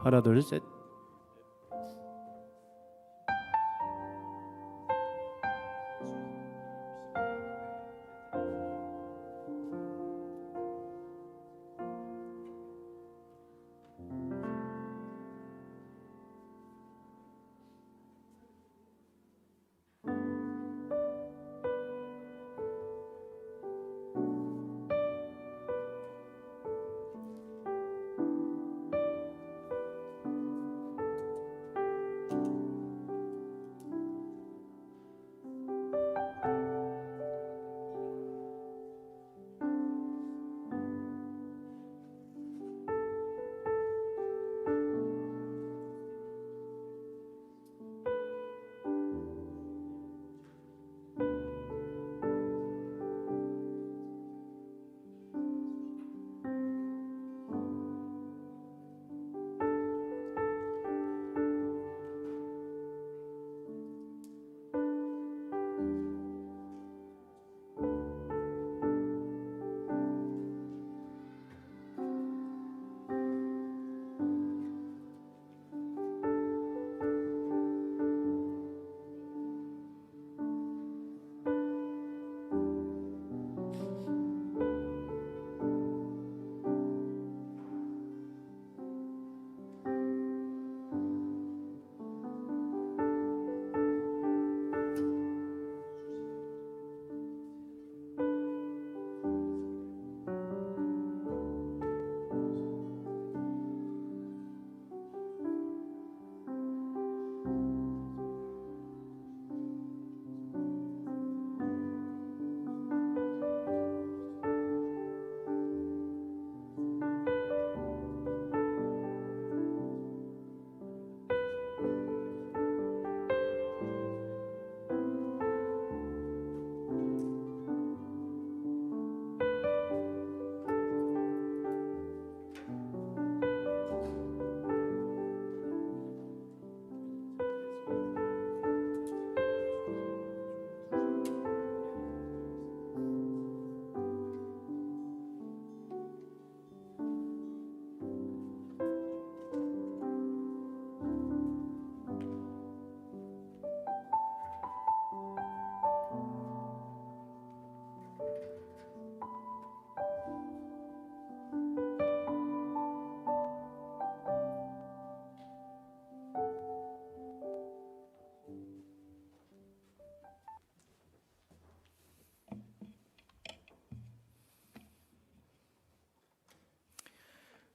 하나 둘 셋.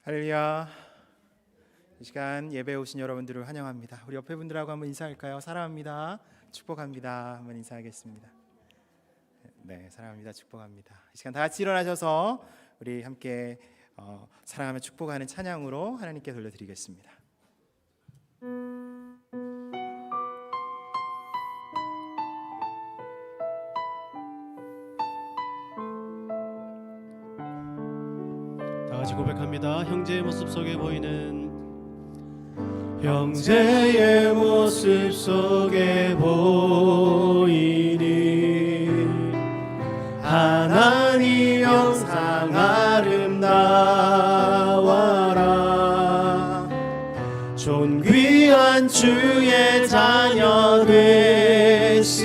할렐루야. 이 시간 예배에 오신 여러분들을 환영합니다. 우리 옆에 분들하고 한번 인사할까요? 사랑합니다. 축복합니다. 한번 인사하겠습니다. 네, 사랑합니다. 축복합니다. 이 시간 다 같이 일어나셔서 우리 함께 사랑하며 축복하는 찬양으로 하나님께 돌려드리겠습니다. 다 같이 고백합니다. 형제의 모습 속에 보이는 형제의 모습 속에 보이니 하나님 영상 아름다워라. 존귀한 주의 자녀 됐으니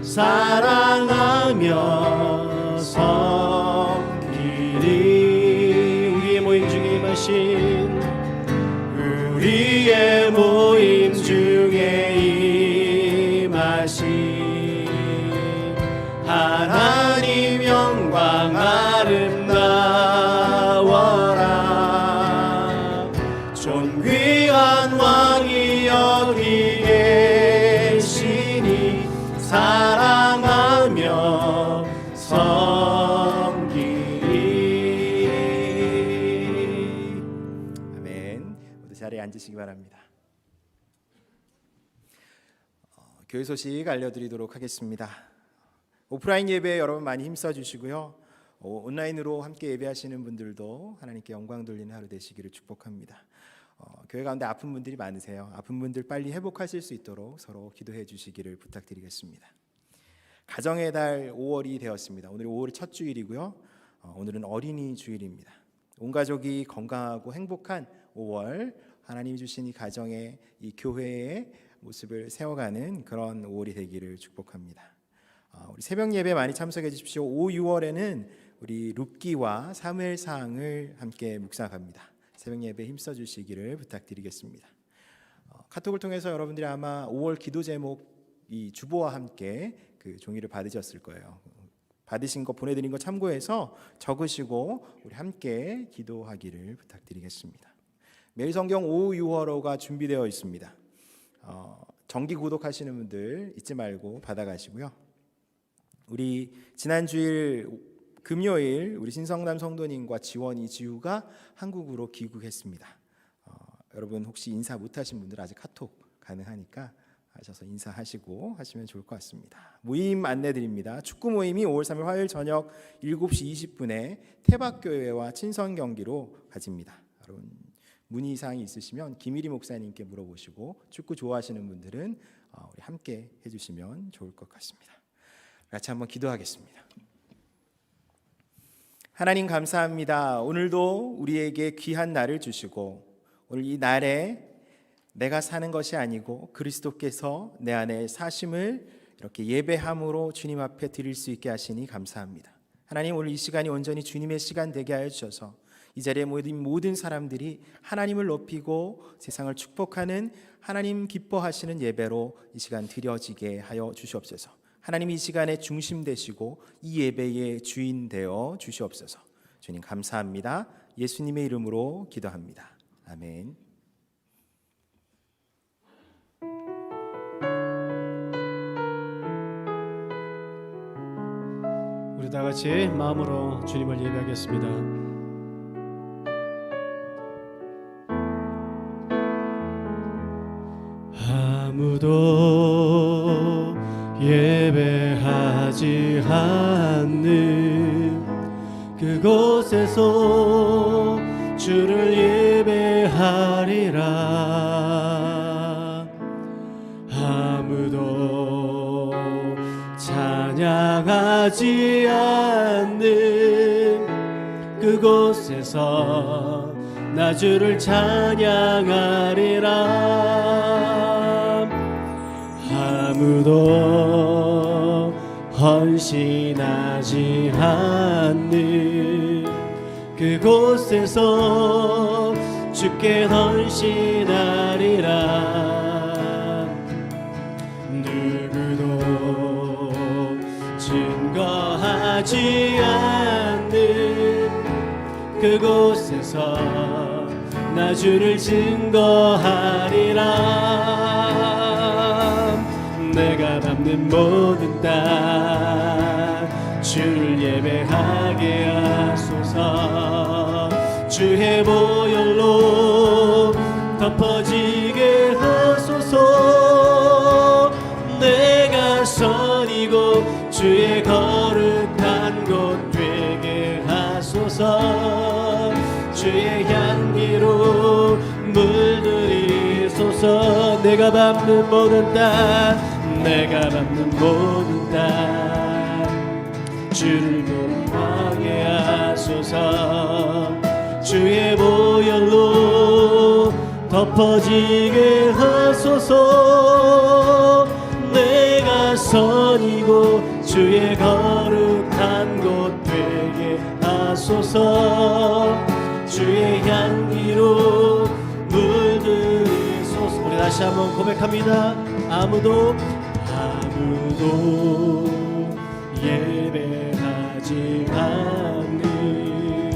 사랑하며 섬기리. 우리의 모임 중에 임하신 하나님 영광 아름다워라. 존귀한 왕이 여기 계시니 사랑하며 자리에 앉으시기 바랍니다. 교회 소식 알려드리도록 하겠습니다. 오프라인 예배 여러분 많이 힘써 주시고요. 온라인으로 함께 예배하시는 분들도 하나님께 영광 돌리는 하루 되시기를 축복합니다. 교회 가운데 아픈 분들이 많으세요. 아픈 분들 빨리 회복하실 수 있도록 서로 기도해 주시기를 부탁드리겠습니다. 가정의 달 5월이 되었습니다. 오늘 5월 첫 주일이고요. 오늘은 어린이 주일입니다. 온 가족이 건강하고 행복한 5월 하나님이 주신 이 가정의 이 교회의 모습을 세워가는 그런 5월이 되기를 축복합니다. 우리 새벽 예배 많이 참석해 주십시오. 5, 6월에는 우리 룻기와 사무엘상을 함께 묵상합니다. 새벽 예배 힘써 주시기를 부탁드리겠습니다. 카톡을 통해서 여러분들이 아마 5월 기도 제목 이 주보와 함께 그 종이를 받으셨을 거예요. 받으신 거 보내드린 거 참고해서 적으시고 우리 함께 기도하기를 부탁드리겠습니다. 매일 성경 5, 6월호가 준비되어 있습니다. 정기 구독하시는 분들 잊지 말고 받아가시고요. 우리 지난 주일 금요일 우리 신성남 성도님과 지원이 지우가 한국으로 귀국했습니다. 여러분 혹시 인사 못하신 분들 아직 카톡 가능하니까 하셔서 인사하시고 하시면 좋을 것 같습니다. 모임 안내드립니다. 축구 모임이 5월 3일 화요일 저녁 7시 20분에 태박교회와 친선 경기로 가집니다. 여러분 문의사항이 있으시면 김일희 목사님께 물어보시고 축구 좋아하시는 분들은 우리 함께 해주시면 좋을 것 같습니다. 같이 한번 기도하겠습니다. 하나님 감사합니다. 오늘도 우리에게 귀한 날을 주시고 오늘 이 날에 내가 사는 것이 아니고 그리스도께서 내 안에 사심을 이렇게 예배함으로 주님 앞에 드릴 수 있게 하시니 감사합니다. 하나님 오늘 이 시간이 온전히 주님의 시간 되게 하여 주셔서 이 자리에 모인 모든 사람들이 하나님을 높이고 세상을 축복하는 하나님 기뻐하시는 예배로 이 시간 드려지게 하여 주시옵소서. 하나님 이 시간에 중심 되시고 이 예배의 주인 되어 주시옵소서. 주님 감사합니다. 예수님의 이름으로 기도합니다. 아멘. 우리 다 같이 마음으로 주님을 예배하겠습니다. 아무도 예배하지 않는 그곳에서 주를 예배하리라. 아무도 찬양하지 않는 그곳에서 나 주를 찬양하리라. 아무도 헌신하지 않는 그곳에서 주께 헌신하리라. 누구도 증거하지 않는 그곳에서 나 주를 증거하리라. 내가 밟는 모든 땅 주를 예배하게 하소서. 주의 보혈로 덮어지게 하소서. 내가 선이고 주의 거룩한 곳 되게 하소서. 주의 향기로 물들이소서. 내가 밟는 모든 땅 내가 밟는 모든 땅 주를 영광하게 하소서. 주의 보혈로 덮어지게 하소서. 내가 선이고 주의 거룩한 곳 되게 하소서. 주의 향기로 물들이소서. 우리 다시 한번 고백합니다. 아무도 예배하지 않는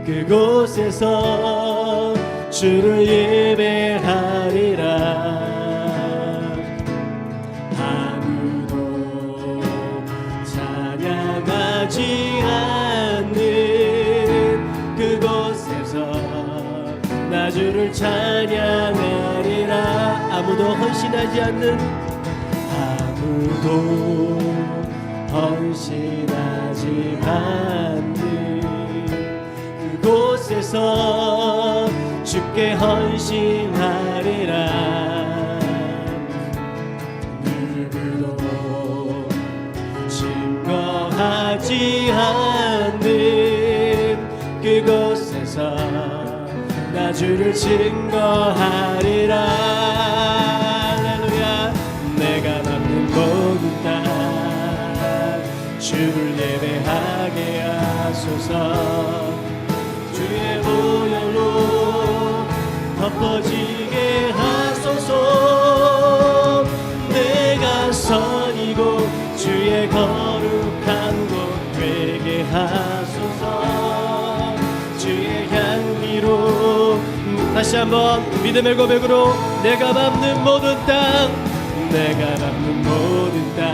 그곳에서 주를 예배하리라. 아무도 찬양하지 않는 그곳에서 나 주를 찬양하리라. 아무도 헌신하지 않는 아무도 헌신하지 않는 그곳에서 주께 헌신하리라. 누구도 증거하지 않는 그곳에서 나 주를 증거하리라. 할렐루야. 내가 받는 모든 땅 주를 예배하게 하소서. 주의 보혈로 덮어지게 하소서. 내가 선이고 주의 거룩한 곳 되게 하소서. 주의 향기로 다시 한번 믿음의 고백으로 내가 밟는 모든 땅, 내가 밟는 모든 땅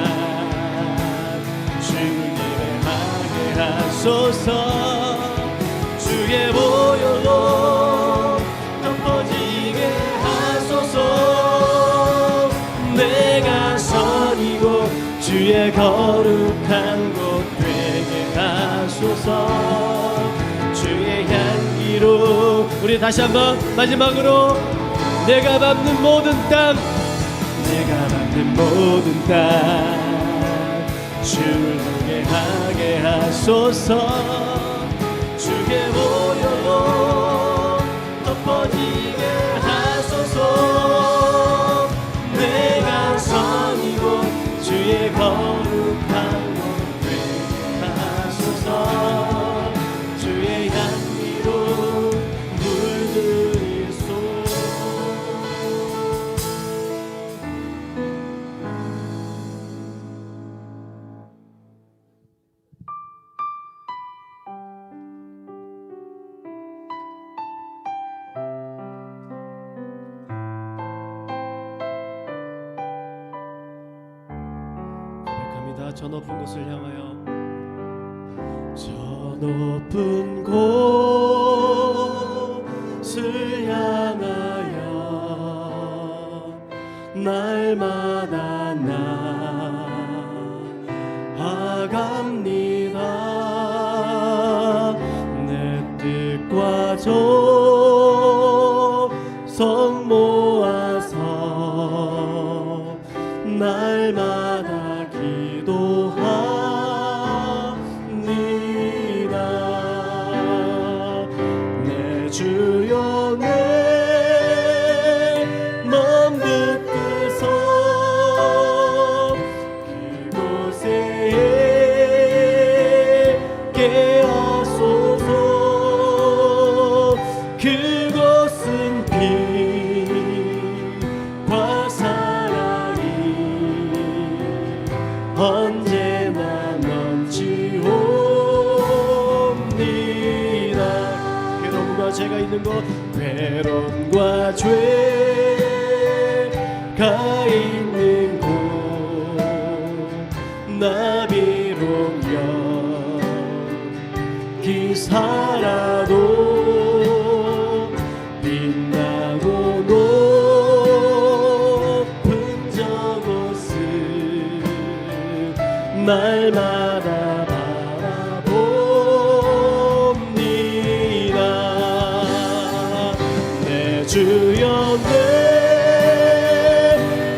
주를 예배하게 하소서. 주의 보혈로 덮어지게 하소서. 내가 선이고 주의 거룩한 곳 되게 하소서. 주의 향기로 우리 다시 한번 마지막으로 내가 밟는 모든 땅, 내가 밟는 모든 땅 주를 향하게 하소서. 주의 보혈로 덮어지게 하소서. 내가 선이고 주의 거룩한 곳 되게 하소서. 주의 향기로 물들이소서. 고백합니다. 저 높은 곳을 향하여 저 높은 곳을 향하여 날마다 나아갑니다. 내 뜻과 조성 모아서 날마다 기도합니다. 내 주여 내 맘 붙드소 그곳에 있게 하소서. 그곳은 빛과 사랑이 언제나 넘치옵니다. 괴로움과 죄가 있는 곳, 괴로움과 죄가 있는 곳 나비로 여기 살아도 빛나고 높은 저곳을 날마다 바라봅니다. 내 주여 내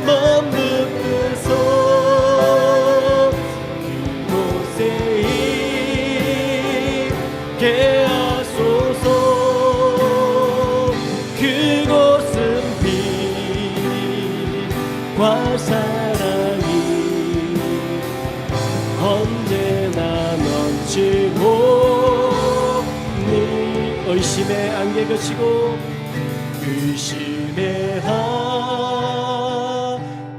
맘 붙드소 그곳에 있게 하소서. 그곳은 빛과 사랑이 언제나 넘치고 의심의 안개 그치고 의심의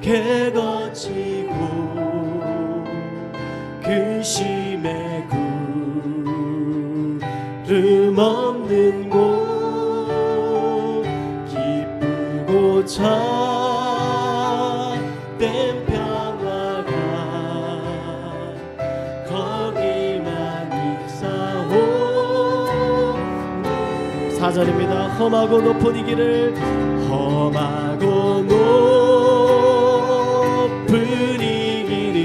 안개 거치고 근심의 구름 없는 곳 기쁘고 참된 평화가 거기만 있사오. 4절입니다. 험하고 높은 이 길을 험하고 높은 이 길을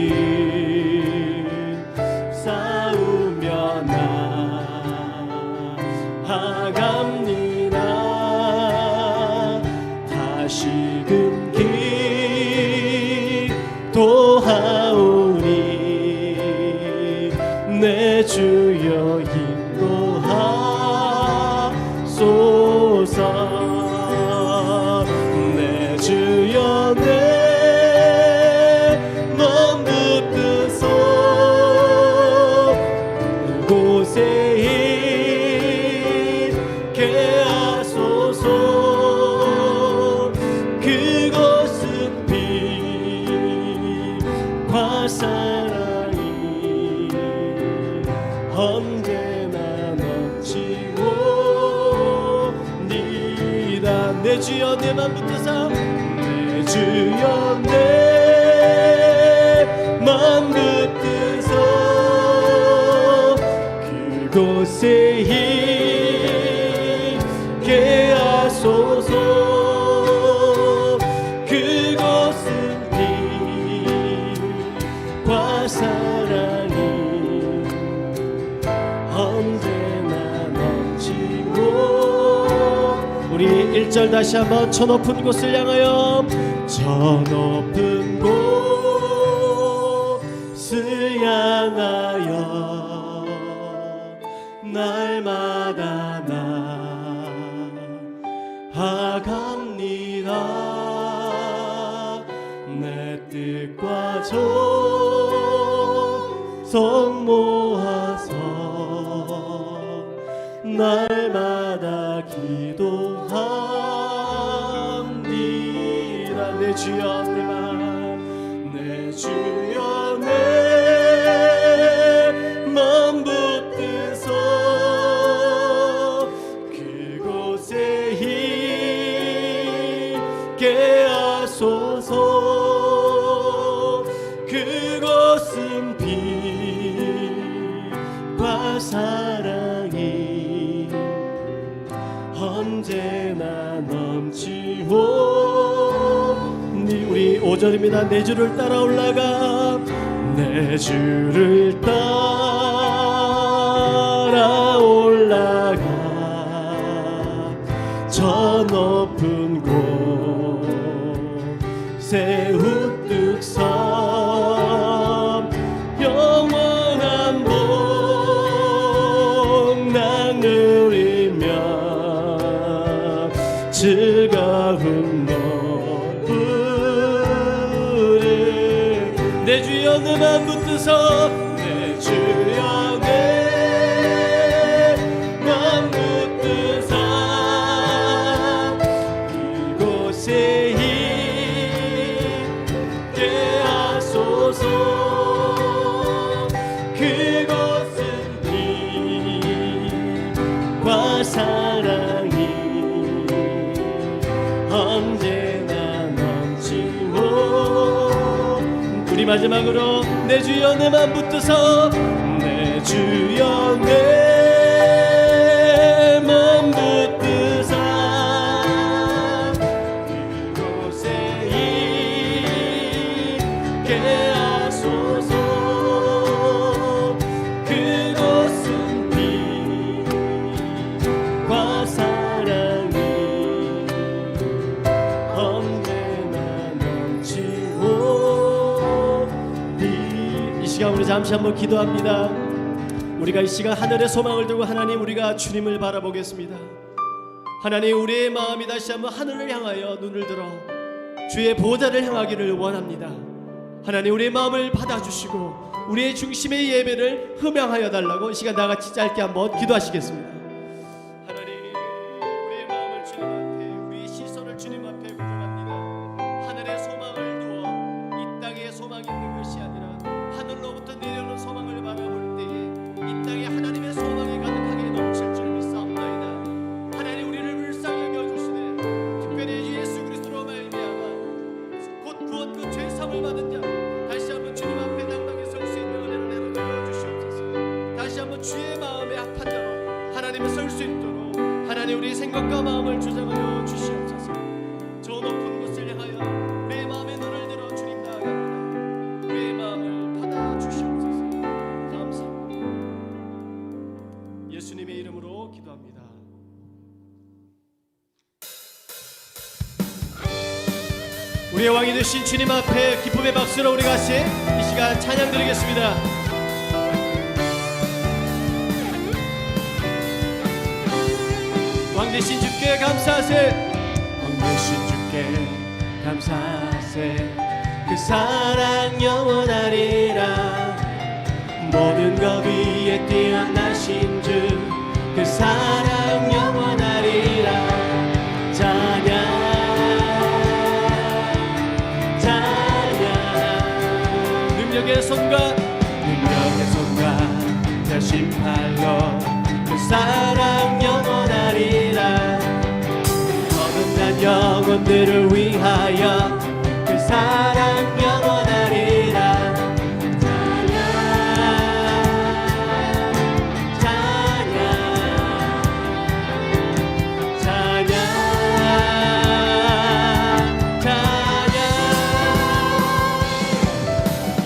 싸우며 나아갑니다. 다시금 기도하오니 내 주여 인도하소서. 그곳에 있게 하소서. 그곳은 빛과 사랑이 언제나 넘치오니다. 내 주여 내 맘 붙드사, 내 주여 내 맘 붙드사 그곳에 있게 하소서. 그곳은 빛과 사랑이 언제나 넘치고. 우리 1절 다시 한번. 저 높은 곳을 향하여, 저 높은 곳을 향하여 날마다 나아갑니다. 내 뜻과 정성 모아서 날마다 기도합니다. 내 주여 내 맘, 내 주여 내 맘 붙드소. 그곳에 있게 하소서. 그곳은 빛과 사랑이 언제나 넘치오니. 우리 5절입니다. 내 주를 따라 올라가, 내 주를 따라 올라가 저 높은 곳에 우뚝 섬 영원한 복락 누리며 즐거운 노을을. 내 주여 내 맘 붙드서, 내 주여 내 맘 붙드사 그곳에 있게 하소서. 그곳은 빛과 사랑이 언제나 넘치고. 우리 마지막으로 내 주여 내 맘 붙드서, 내 주여 내 맘 붙드사 그곳에 있게 하소서. 그곳은 빛과 사랑이 언제나 넘치오니. 이 시간 우리 잠시 한번 기도합니다. 우리가 이 시간 하늘의 소망을 두고 하나님, 우리가 주님을 바라보겠습니다. 하나님, 우리의 마음이 다시 한번 하늘을 향하여 눈을 들어 주의 보좌를 향하기를 원합니다. 하나님, 우리의 마음을 받아주시고 우리의 중심의 예배를 흠양하여 달라고 이 시간 다같이 짧게 한번 기도하시겠습니다. 하나님, 우리의 마음을 주님 앞에, 우리의 시선을 주님 앞에 고정합니다. 하늘의 소망을 두어 이 땅에 소망이 있는 것이 아니라 하늘로부터 내려오는 소망을 바라볼 때에 이 땅에 하나님의 소망이 가득하게 넘칠 줄 믿사옵나이다. 하나님, 우리를 불쌍히 여겨주시네. 특별히 예수 그리스도로 말미암아 곧 구원 그 죄사함을 받은 자 다시 한번 주님 앞에 당당히 설 수 있는 은혜를 내려 주시옵소서. 다시 한번 주의 마음에 합한 자로 하나님을 설 수 있도록 하나님, 우리의 생각과 마음을 주장하여 주시옵소서. 저 높은 곳을 향하여 내 마음의 눈을 들어 주님 나아갑니다. 우리의 마음을 받아 주시옵소서. 감사합니다. 예수님의 이름으로 기도합니다. 우리의 왕이 되신 주님 앞에 기쁨의 박수로 우리 같이 이 시간 찬양 드리겠습니다. 왕 되신 주께 감사하세. 왕 되신 주께 감사하세. 그 사랑 영원하리라. 모든 것 위에 뛰어나신 뛰어나신 주 그 사랑 영원하리라. 찬양 능력의 손과 대신 팔로 그 사랑 영원하리라. 거듭난 영혼들을 위하여 그 사랑 영원하리라.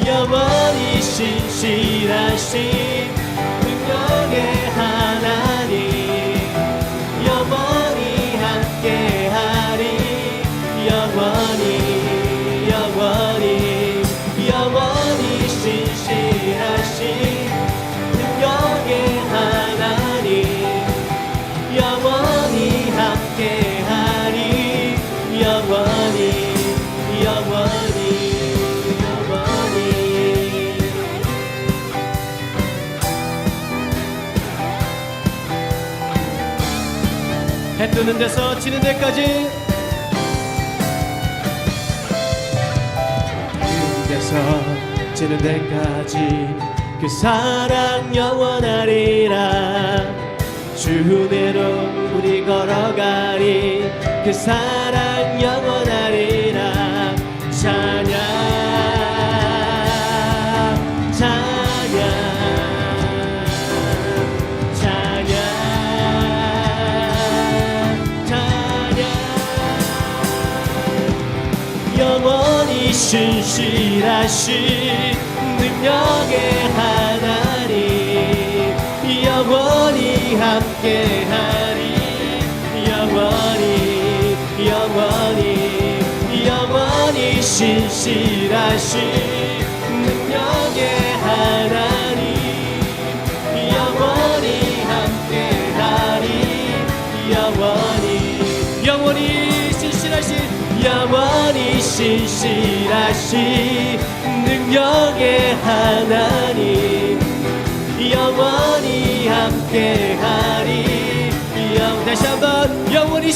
영원히 신실하신 능력의 하나님 영원히 함께하리. 영원히 신실하신 능력의 하나님 영원히 함께하리. 영원히 해 뜨는 데서 지는 데까지 뜨는 데서 지는 데까지 그 사랑 영원하리라. 주 은혜로 우리 걸어가리. 그 사랑 영원하리라. 찬양 영원히 신실하신 능력의 하나님 영원히 함께하리. 영원히 신실하신 능력의 하나님 영원히 함께하리. 영원히 신실하신 능력의 하나님 영원히 함께하리. 다시 한번 영원히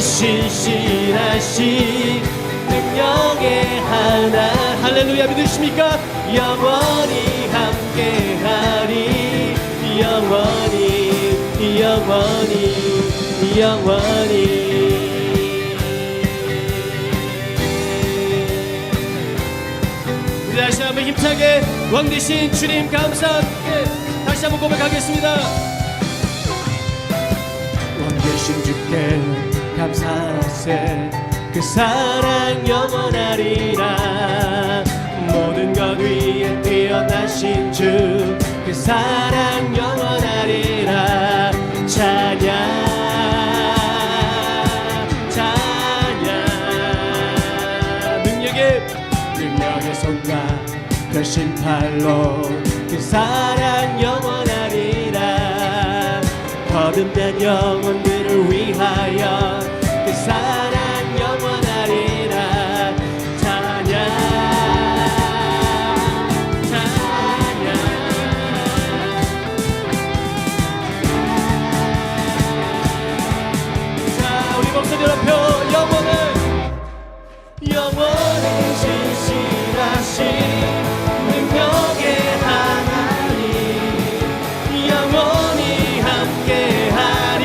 신실하신 능력의 하나. 할렐루야 믿으십니까? 영원히 함께하리. 영원히 다시 한번 힘차게 왕 되신 주님 감사합니다. 다시 한번 고백하겠습니다. 왕 되신 주께 감사하세. 그 사랑 영원하리라. 모든 것 위에 뛰어나신 주 그 사랑 영원하리라. 찬양 능력의 손과 펴신 팔로 그 사랑 영원하리라. 거듭난 영혼들을 위하여 그 사랑 영원하리라. 찬양 자 우리 목소리 높여 영원히 신실하신 능력의 하나님 영원히 함께하리.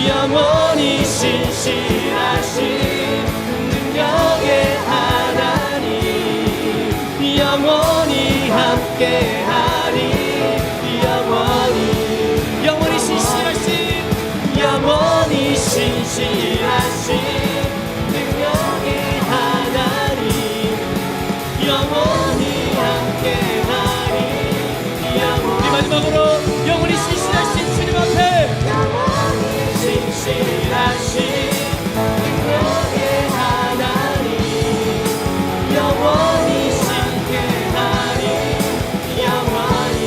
영원히 신실하신 능력의 하나님 영원히 함께하리. 영원히 신실하신 능력의 하나님 영원히 함께하리. 우리 마지막으로 영원히 신실하신 주님 앞에 신실하신 능력의 하나님 영원히 함께하리. 영원히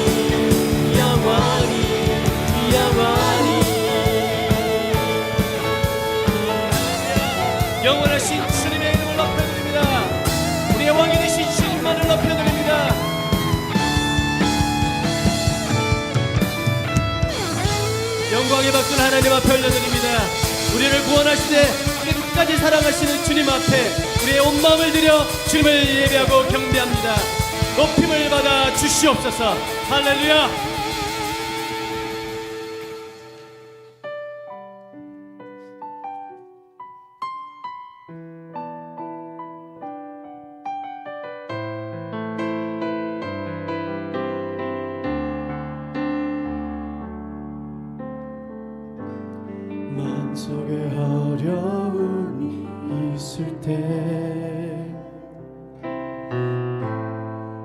높여드립니다. 영광의 박수를 하나님 앞에 올려드립니다. 우리를 구원하시되 끝까지 사랑하시는 주님 앞에 우리의 온 마음을 들여 주님을 예배하고 경배합니다. 높임을 받아 주시옵소서. 할렐루야. 마음속에 어려움이 있을 때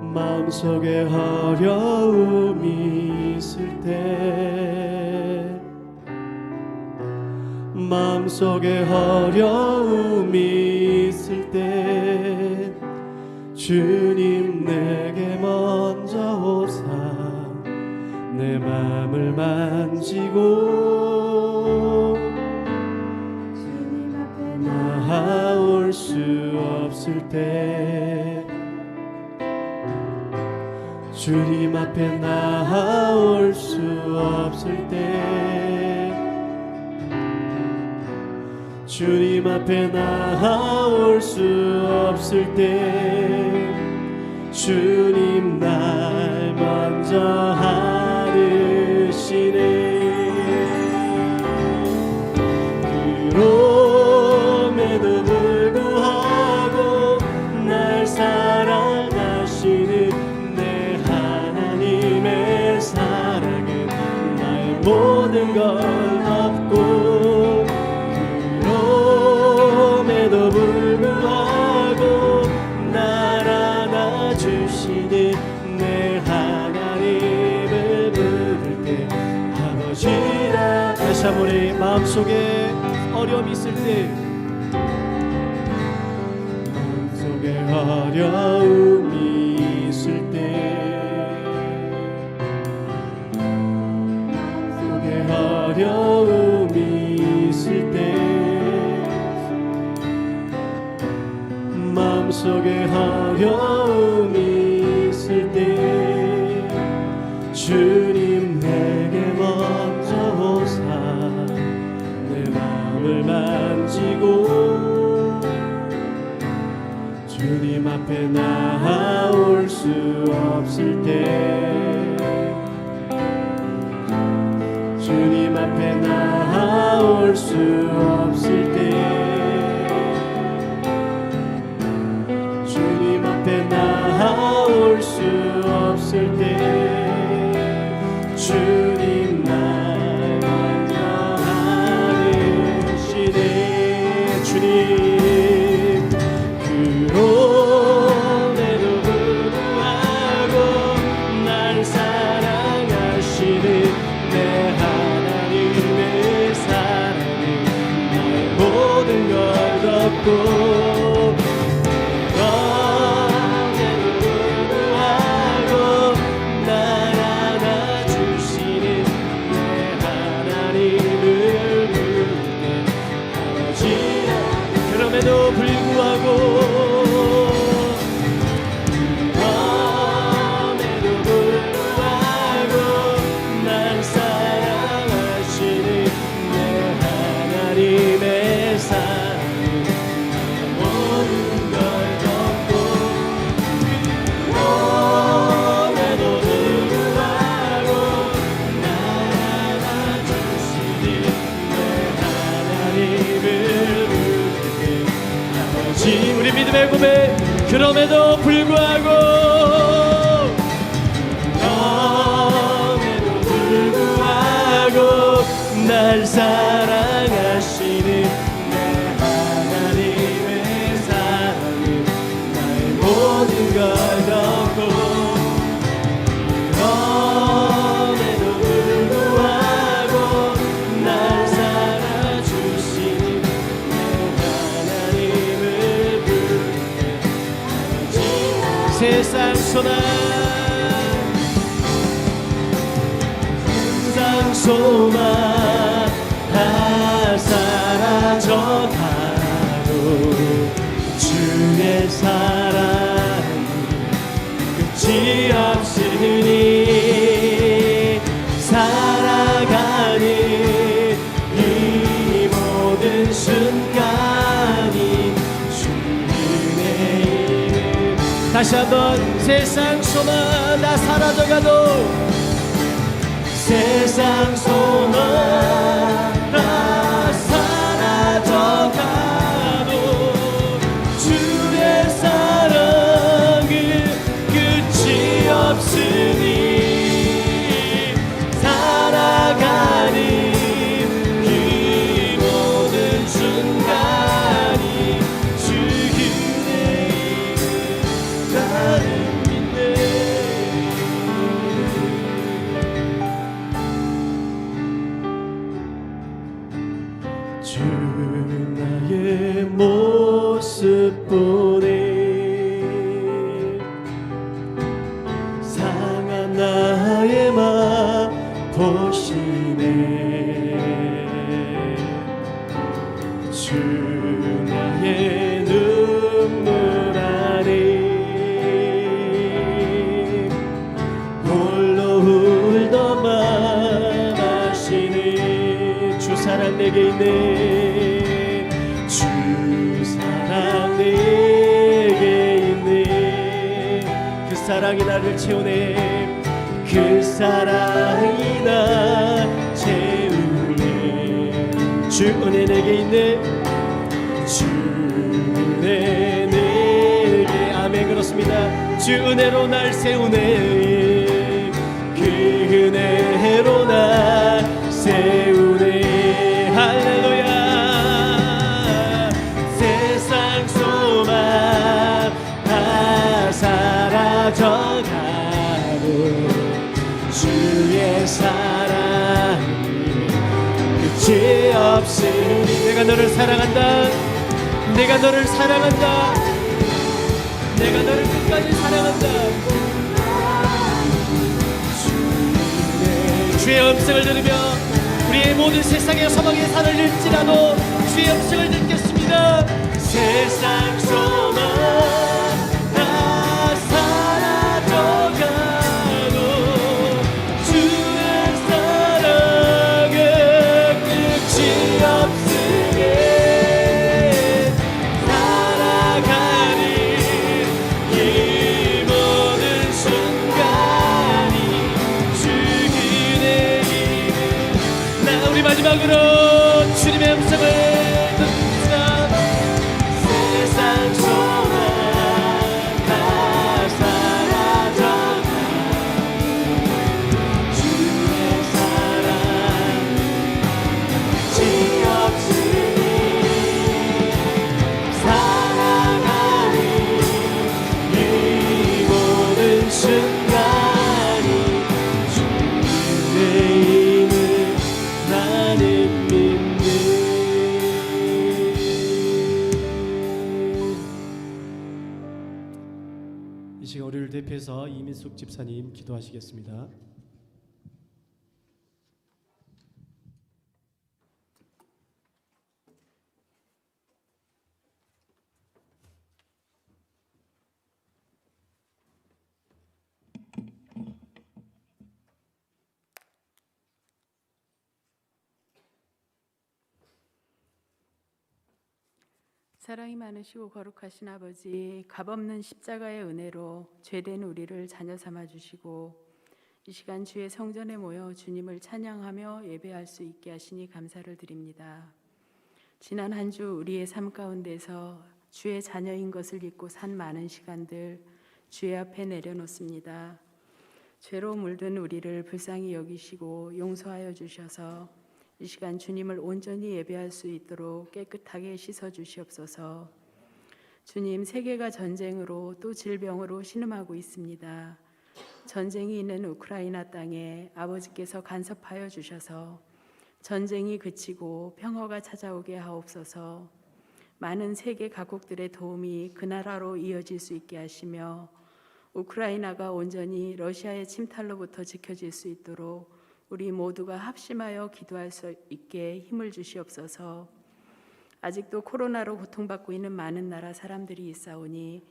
마음속에 어려움이 있을 때 마음속에 어려움이 있을 때 주님 내게 먼저 오사 내 마음을 만지고 나아올 수 없을 때 주님 앞에 나아올 수 없을 때 주님 앞에 나아올 수 없을 때 주님 날 먼저 하르시네. 그럼에도 불구하고 날 사랑하시는 내 하나님의 사랑은 나의 모든 걸 덮고 그럼에도 불구하고 날 안아주시는 내 하나님을 부를 때 아버지라. 다시 한번 우리 마음속에 어려움이 있을 때 마음속에 어려움이 있을 때 마음속에 어려움이 있을 때 마음속에 어려움이 있을 때 주님 내게 먼저 오사 내 마음을 만지고 주님 앞에 나아올 수 없을 때 주님 앞에 나아올 수 없을 때 주님 앞에 나아올 수 없을 때 주님 날 먼저 하시네. 주님 그럼에도 불구하고 날 사랑하시는 내 하나님의 사랑이 나의 모든 걸 덮고 우리 믿음의 고백. 그럼에도 불구하고 날 사랑하시는 내 하나님의 사랑은 나의 모든 걸 덮고 그럼에도 불구하고 날 살아주시는 내 하나님을 부르게 세상 소망 소망 다 사라져가도 주의 사랑이 끝이 없으니 살아가는 이 모든 순간이 주님의 이름. 다시 한번 세상 소망 다 사라져가도 세상 소망 다 사라져가도 주의 사랑은 끝이 없으니 살아가는 이 모든 순간이 주 은혜의 나를 믿네. 주 나의 모습 보네 상한 나의 맘 보시네 주 나의 눈물 안에 홀로 울던 맘 아시네 주 사랑 내게 있네 주 사랑 내게 있네 그 사랑이 나를 채우네 그 사랑이 나 채우네 주 은혜 내게 있네 주 은혜 내게 아멘 그렇습니다 주 은혜로 날 세우네 그 은혜로 날 세우네 할렐루야 세상 소망 다 사라져가도 주의 사랑이 끝이 없으니 내가 너를 사랑한다 내가 너를 사랑한다 내가 너를 끝까지 사랑한다 주의 음성을 들으며 우리의 모든 세상의 소망의 산을 잃지라도 주의 음성을 듣겠습니다 세상 소망 다 사라져가도 주의 사랑은 끝이 없으니 살아가는 이 모든 순간이 주 은혜이네 나 우리 마지막으로 주님의 음성을 듣습니다 세상 소망 다 사라져가 주의 사랑 끝이 없으니 살아가는 이 모든 순간이 주의 이름을 나는 믿네 이 시간 우리를 대표해서 이민숙 집사님 기도하시겠습니다. 사랑이 많으시고 거룩하신 아버지, 값없는 십자가의 은혜로 죄된 우리를 자녀 삼아 주시고 이 시간 주의 성전에 모여 주님을 찬양하며 예배할 수 있게 하시니 감사를 드립니다. 지난 한 주 우리의 삶 가운데서 주의 자녀인 것을 잊고 산 많은 시간들 주의 앞에 내려놓습니다. 죄로 물든 우리를 불쌍히 여기시고 용서하여 주셔서 이 시간 주님을 온전히 예배할 수 있도록 깨끗하게 씻어 주시옵소서. 주님, 세계가 전쟁으로 또 질병으로 신음하고 있습니다. 전쟁이 있는 우크라이나 땅에 아버지께서 간섭하여 주셔서 전쟁이 그치고 평화가 찾아오게 하옵소서. 많은 세계 각국들의 도움이 그 나라로 이어질 수 있게 하시며 우크라이나가 온전히 러시아의 침탈로부터 지켜질 수 있도록 우리 모두가 합심하여 기도할 수 있게 힘을 주시옵소서. 아직도 코로나로 고통받고 있는 많은 나라 사람들이 있사오니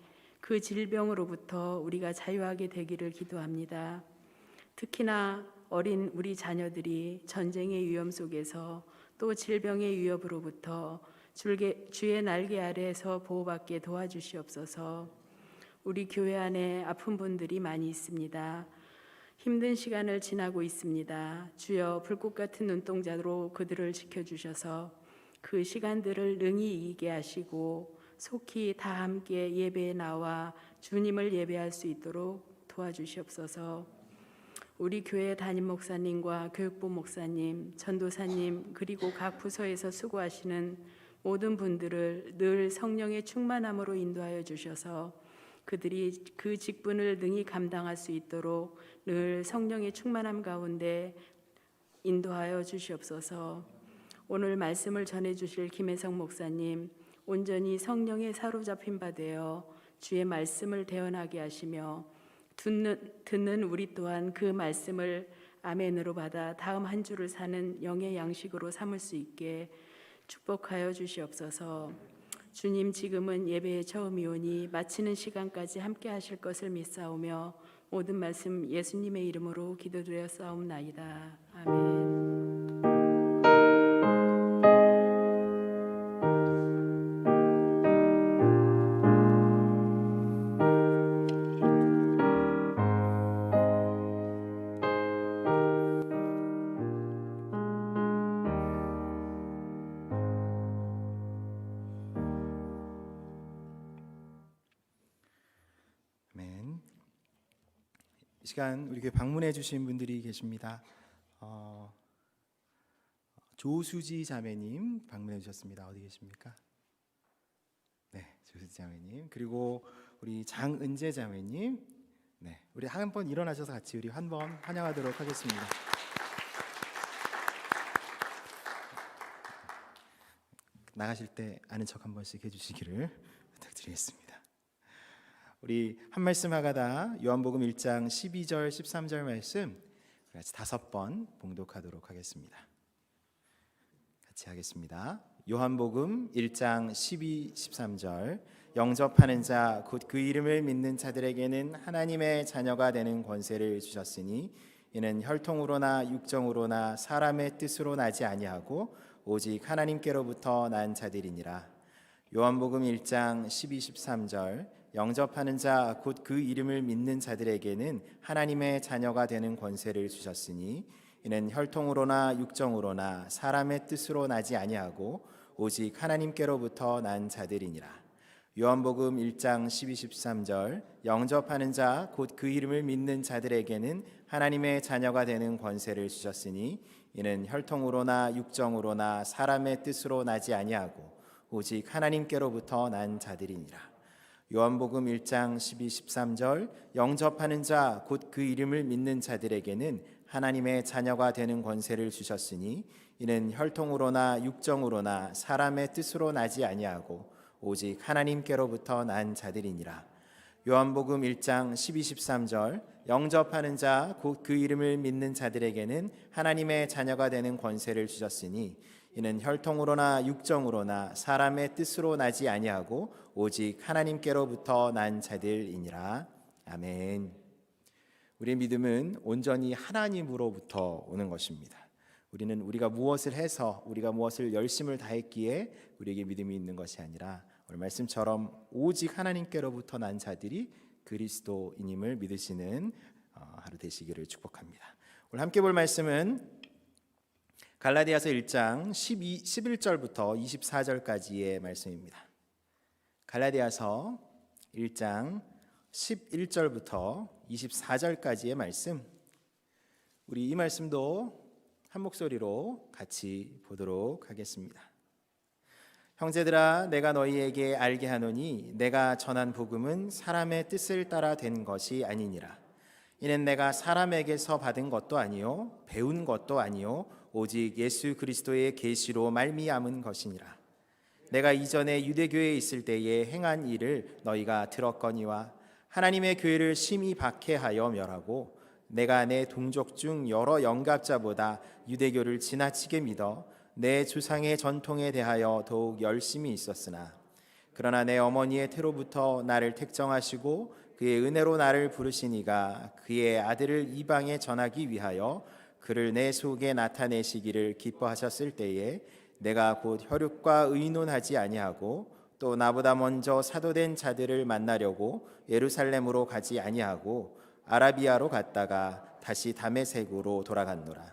그 질병으로부터 우리가 자유하게 되기를 기도합니다. 특히나 어린 우리 자녀들이 전쟁의 위험 속에서 또 질병의 위협으로부터 주의 날개 아래에서 보호받게 도와주시옵소서. 우리 교회 안에 아픈 분들이 많이 있습니다. 힘든 시간을 지나고 있습니다. 주여, 불꽃 같은 눈동자로 그들을 지켜주셔서 그 시간들을 능히 이기게 하시고 속히 다 함께 예배에 나와 주님을 예배할 수 있도록 도와주시옵소서. 우리 교회 담임 목사님과 교육부 목사님, 전도사님, 그리고 각 부서에서 수고하시는 모든 분들을 늘 성령의 충만함으로 인도하여 주셔서 그들이 그 직분을 능히 감당할 수 있도록 늘 성령의 충만함 가운데 인도하여 주시옵소서. 오늘 말씀을 전해 주실 김혜성 목사님, 온전히 성령에 사로잡힌 바 되어 주의 말씀을 대언하게 하시며 듣는 우리 또한 그 말씀을 아멘으로 받아 다음 한 주를 사는 영의 양식으로 삼을 수 있게 축복하여 주시옵소서. 주님, 지금은 예배의 처음이오니 마치는 시간까지 함께 하실 것을 믿사오며 모든 말씀 예수님의 이름으로 기도드렸사옵나이다. 아멘. 이 시간 우리 교회 방문해 주신 분들이 계십니다. 조수지 자매님 방문해 주셨습니다. 어디 계십니까? 네, 조수지 자매님. 그리고 우리 장은재 자매님. 네, 우리 한번 일어나셔서 같이 우리 한번 환영하도록 하겠습니다. 나가실 때 아는 척 한 번씩 해주시기를 부탁드리겠습니다. 우리 한 말씀 하가다 요한복음 1장 12절 13절 말씀 같이 5번 봉독하도록 하겠습니다. 같이 하겠습니다. 요한복음 1장 12, 13절 영접하는 자 곧 그 이름을 믿는 자들에게는 하나님의 자녀가 되는 권세를 주셨으니 이는 혈통으로나 육정으로나 사람의 뜻으로 나지 아니하고 오직 하나님께로부터 난 자들이니라. 요한복음 1장 12, 13절 영접하는 자 곧 그 이름을 믿는 자들에게는 하나님의 자녀가 되는 권세를 주셨으니 이는 혈통으로나 육정으로나 사람의 뜻으로 나지 아니하고 오직 하나님께로부터 난 자들이니라. 요한복음 1장 12, 13절 영접하는 자 곧 그 이름을 믿는 자들에게는 하나님의 자녀가 되는 권세를 주셨으니 이는 혈통으로나 육정으로나 사람의 뜻으로 나지 아니하고 오직 하나님께로부터 난 자들이니라. 요한복음 1장 12, 13절 영접하는 자 곧 그 이름을 믿는 자들에게는 하나님의 자녀가 되는 권세를 주셨으니 이는 혈통으로나 육정으로나 사람의 뜻으로 나지 아니하고 오직 하나님께로부터 난 자들이니라. 요한복음 1장 12, 13절 영접하는 자 곧 그 이름을 믿는 자들에게는 하나님의 자녀가 되는 권세를 주셨으니 이는 혈통으로나 육정으로나 사람의 뜻으로 나지 아니하고 오직 하나님께로부터 난 자들이니라. 아멘. 우리의 믿음은 온전히 하나님으로부터 오는 것입니다. 우리는 우리가 무엇을 해서 우리가 무엇을 열심을 다했기에 우리에게 믿음이 있는 것이 아니라 오늘 말씀처럼 오직 하나님께로부터 난 자들이 그리스도인임을 믿으시는 하루 되시기를 축복합니다. 오늘 함께 볼 말씀은 갈라디아서 1장 11절부터 24절까지의 말씀입니다. 갈라디아서 1장 11절부터 24절까지의 말씀, 우리 이 말씀도 한 목소리로 같이 보도록 하겠습니다. 형제들아, 내가 너희에게 알게 하노니 내가 전한 복음은 사람의 뜻을 따라 된 것이 아니니라. 이는 내가 사람에게서 받은 것도 아니요 배운 것도 아니요 오직 예수 그리스도의 계시로 말미암은 것이니라. 내가 이전에 유대교회에 있을 때에 행한 일을 너희가 들었거니와 하나님의 교회를 심히 박해하여 멸하고 내가 내 동족 중 여러 영갑자보다 유대교를 지나치게 믿어 내 조상의 전통에 대하여 더욱 열심히 있었으나 그러나 내 어머니의 태로부터 나를 택정하시고 그의 은혜로 나를 부르시니가 그의 아들을 이방에 전하기 위하여 그를 내 속에 나타내시기를 기뻐하셨을 때에 내가 곧 혈육과 의논하지 아니하고 또 나보다 먼저 사도된 자들을 만나려고 예루살렘으로 가지 아니하고 아라비아로 갔다가 다시 다메섹으로 돌아갔노라.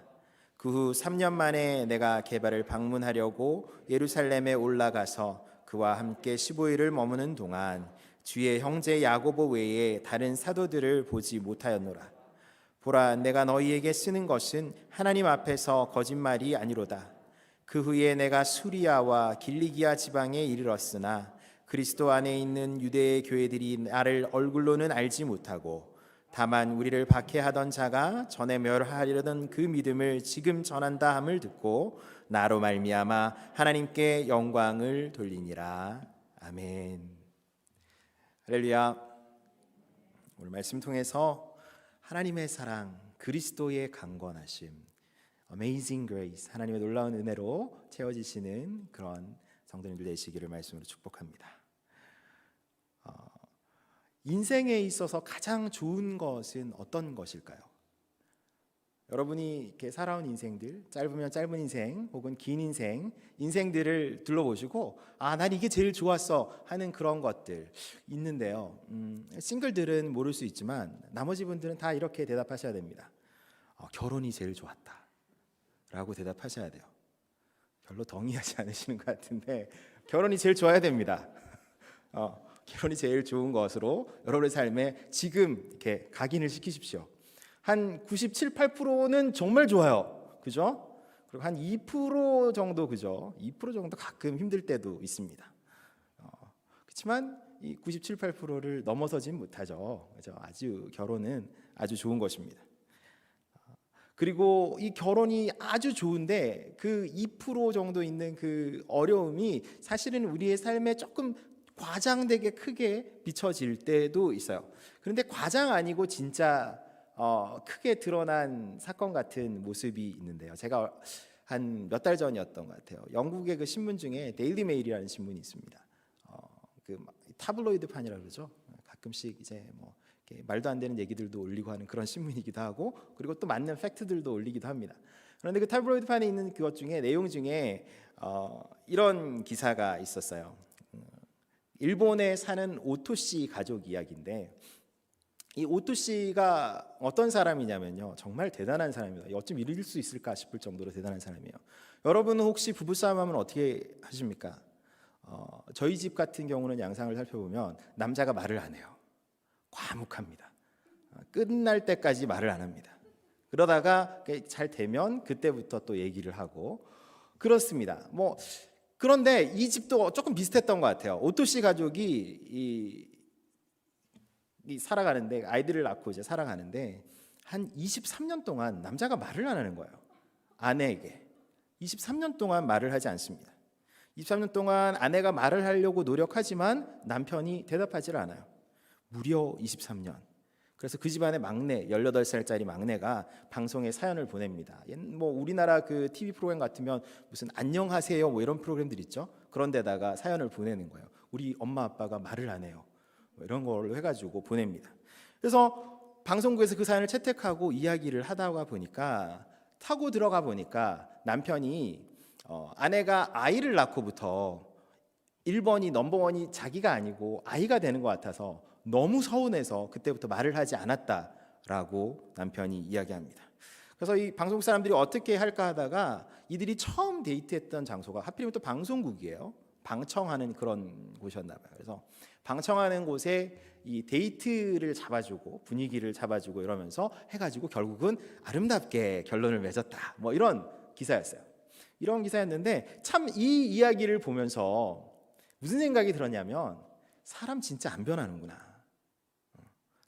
그 후 3년 만에 내가 게바를 방문하려고 예루살렘에 올라가서 그와 함께 15일을 머무는 동안 주의 형제 야고보 외에 다른 사도들을 보지 못하였노라. 보라, 내가 너희에게 쓰는 것은 하나님 앞에서 거짓말이 아니로다. 그 후에 내가 수리아와 길리기아 지방에 이르렀으나 그리스도 안에 있는 유대의 교회들이 나를 얼굴로는 알지 못하고 다만 우리를 박해하던 자가 전에 멸하려던 그 믿음을 지금 전한다 함을 듣고 나로 말미암아 하나님께 영광을 돌리니라. 아멘. 할렐루야. 오늘 말씀 통해서 하나님의 사랑, 그리스도의 강권하심, Amazing Grace, 하나님의 놀라운 은혜로 채워지시는 그런 성도님들 되시기를 말씀으로 축복합니다. 인생에 있어서 가장 좋은 것은 어떤 것일까요? 여러분이 이렇게 살아온 인생들, 짧으면 짧은 인생 혹은 긴 인생들을 둘러보시고 난 이게 제일 좋았어 하는 그런 것들 있는데요. 싱글들은 모를 수 있지만 나머지 분들은 다 이렇게 대답하셔야 됩니다. 결혼이 제일 좋았다 라고 대답하셔야 돼요. 별로 동의하지 않으시는 것 같은데 결혼이 제일 좋아야 됩니다. 결혼이 제일 좋은 것으로 여러분의 삶에 지금 이렇게 각인을 시키십시오. 한 97, 8%는 정말 좋아요. 그죠? 그리고 한 2% 정도 그죠? 2% 정도 가끔 힘들 때도 있습니다. 그렇지만 이 97, 8%를 넘어서진 못하죠. 그죠? 아주 결혼은 아주 좋은 것입니다. 그리고 이 결혼이 아주 좋은데 그 2% 정도 있는 그 어려움이 사실은 우리의 삶에 조금 과장되게 크게 비춰질 때도 있어요. 그런데 과장 아니고 진짜 크게 드러난 사건 같은 모습이 있는데요. 제가 한 몇 달 전이었던 것 같아요. 영국의 그 신문 중에 데일리 메일이라는 신문이 있습니다. 그 타블로이드판이라고 그러죠. 가끔씩 이제 뭐 말도 안 되는 얘기들도 올리고 하는 그런 신문이기도 하고, 그리고 또 맞는 팩트들도 올리기도 합니다. 그런데 그 타블로이드판에 있는 그것 중에 내용 중에 이런 기사가 있었어요. 일본에 사는 오토 씨 가족 이야기인데, 이 오토 씨가 어떤 사람이냐면요, 정말 대단한 사람입니다. 어쩜 이럴 수 있을까 싶을 정도로 대단한 사람이에요. 여러분은 혹시 부부싸움하면 어떻게 하십니까? 저희 집 같은 경우는 양상을 살펴보면 남자가 말을 안 해요. 과묵합니다. 끝날 때까지 말을 안 합니다. 그러다가 잘 되면 그때부터 또 얘기를 하고 그렇습니다. 그런데 이 집도 조금 비슷했던 것 같아요. 오토 씨 가족이 살아가는데, 아이들을 낳고 이제 살아가는데 한 23년 동안 남자가 말을 안 하는 거예요. 아내에게 23년 동안 말을 하지 않습니다. 23년 동안 아내가 말을 하려고 노력하지만 남편이 대답하지 않아요. 무려 23년. 그래서 그 집안의 막내, 18살짜리 막내가 방송에 사연을 보냅니다. 우리나라 그 TV 프로그램 같으면 무슨 안녕하세요 이런 프로그램들 있죠. 그런 데다가 사연을 보내는 거예요. 우리 엄마 아빠가 말을 안 해요. 이런 걸로 해가지고 보냅니다. 그래서 방송국에서 그 사연을 채택하고 이야기를 하다가 보니까, 타고 들어가 보니까 남편이 아내가 아이를 낳고부터 1번이 넘버원이 자기가 아니고 아이가 되는 것 같아서 너무 서운해서 그때부터 말을 하지 않았다라고 남편이 이야기합니다. 그래서 이 방송국 사람들이 어떻게 할까 하다가 이들이 처음 데이트했던 장소가 하필이면 또 방송국이에요. 방청하는 그런 곳이었나 봐요. 그래서 방청하는 곳에 이 데이트를 잡아주고 분위기를 잡아주고 이러면서 해가지고 결국은 아름답게 결론을 맺었다. 이런 기사였어요. 이런 기사였는데 참 이 이야기를 보면서 무슨 생각이 들었냐면, 사람 진짜 안 변하는구나.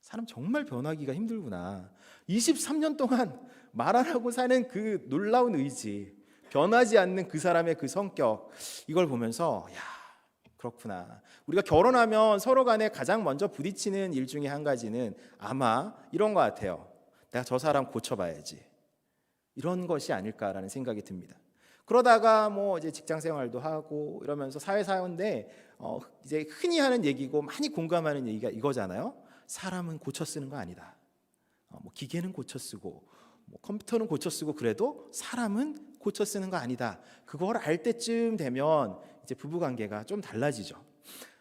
사람 정말 변하기가 힘들구나. 23년 동안 말 안 하고 사는 그 놀라운 의지, 변하지 않는 그 사람의 그 성격, 이걸 보면서 그렇구나. 우리가 결혼하면 서로 간에 가장 먼저 부딪히는 일 중에 한 가지는 아마 이런 것 같아요. 내가 저 사람 고쳐봐야지. 이런 것이 아닐까라는 생각이 듭니다. 그러다가 이제 직장 생활도 하고 이러면서 사회사인데 이제 흔히 하는 얘기고 많이 공감하는 얘기가 이거잖아요. 사람은 고쳐 쓰는 거 아니다. 뭐 기계는 고쳐 쓰고 뭐 컴퓨터는 고쳐 쓰고 그래도 사람은 고쳐 쓰는 거 아니다. 그걸 알 때쯤 되면 이제 부부 관계가 좀 달라지죠.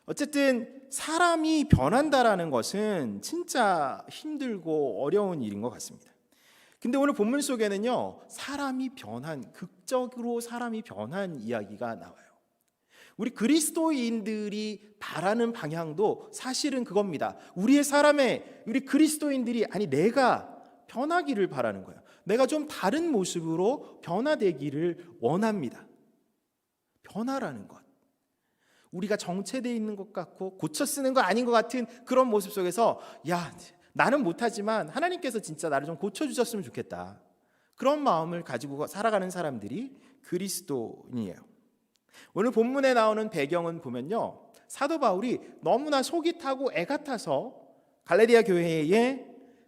어쨌든 사람이 변한다라는 것은 진짜 힘들고 어려운 일인 것 같습니다. 근데 오늘 본문 속에는요, 극적으로 사람이 변한 이야기가 나와요. 우리 그리스도인들이 바라는 방향도 사실은 그겁니다. 우리 그리스도인들이, 내가 변하기를 바라는 거예요. 내가 좀 다른 모습으로 변화되기를 원합니다. 변화라는 것. 우리가 정체되어 있는 것 같고 고쳐 쓰는 거 아닌 것 같은 그런 모습 속에서 나는 못하지만 하나님께서 진짜 나를 좀 고쳐주셨으면 좋겠다. 그런 마음을 가지고 살아가는 사람들이 그리스도인이에요. 오늘 본문에 나오는 배경은 보면요, 사도 바울이 너무나 속이 타고 애가 타서 갈라디아 교회에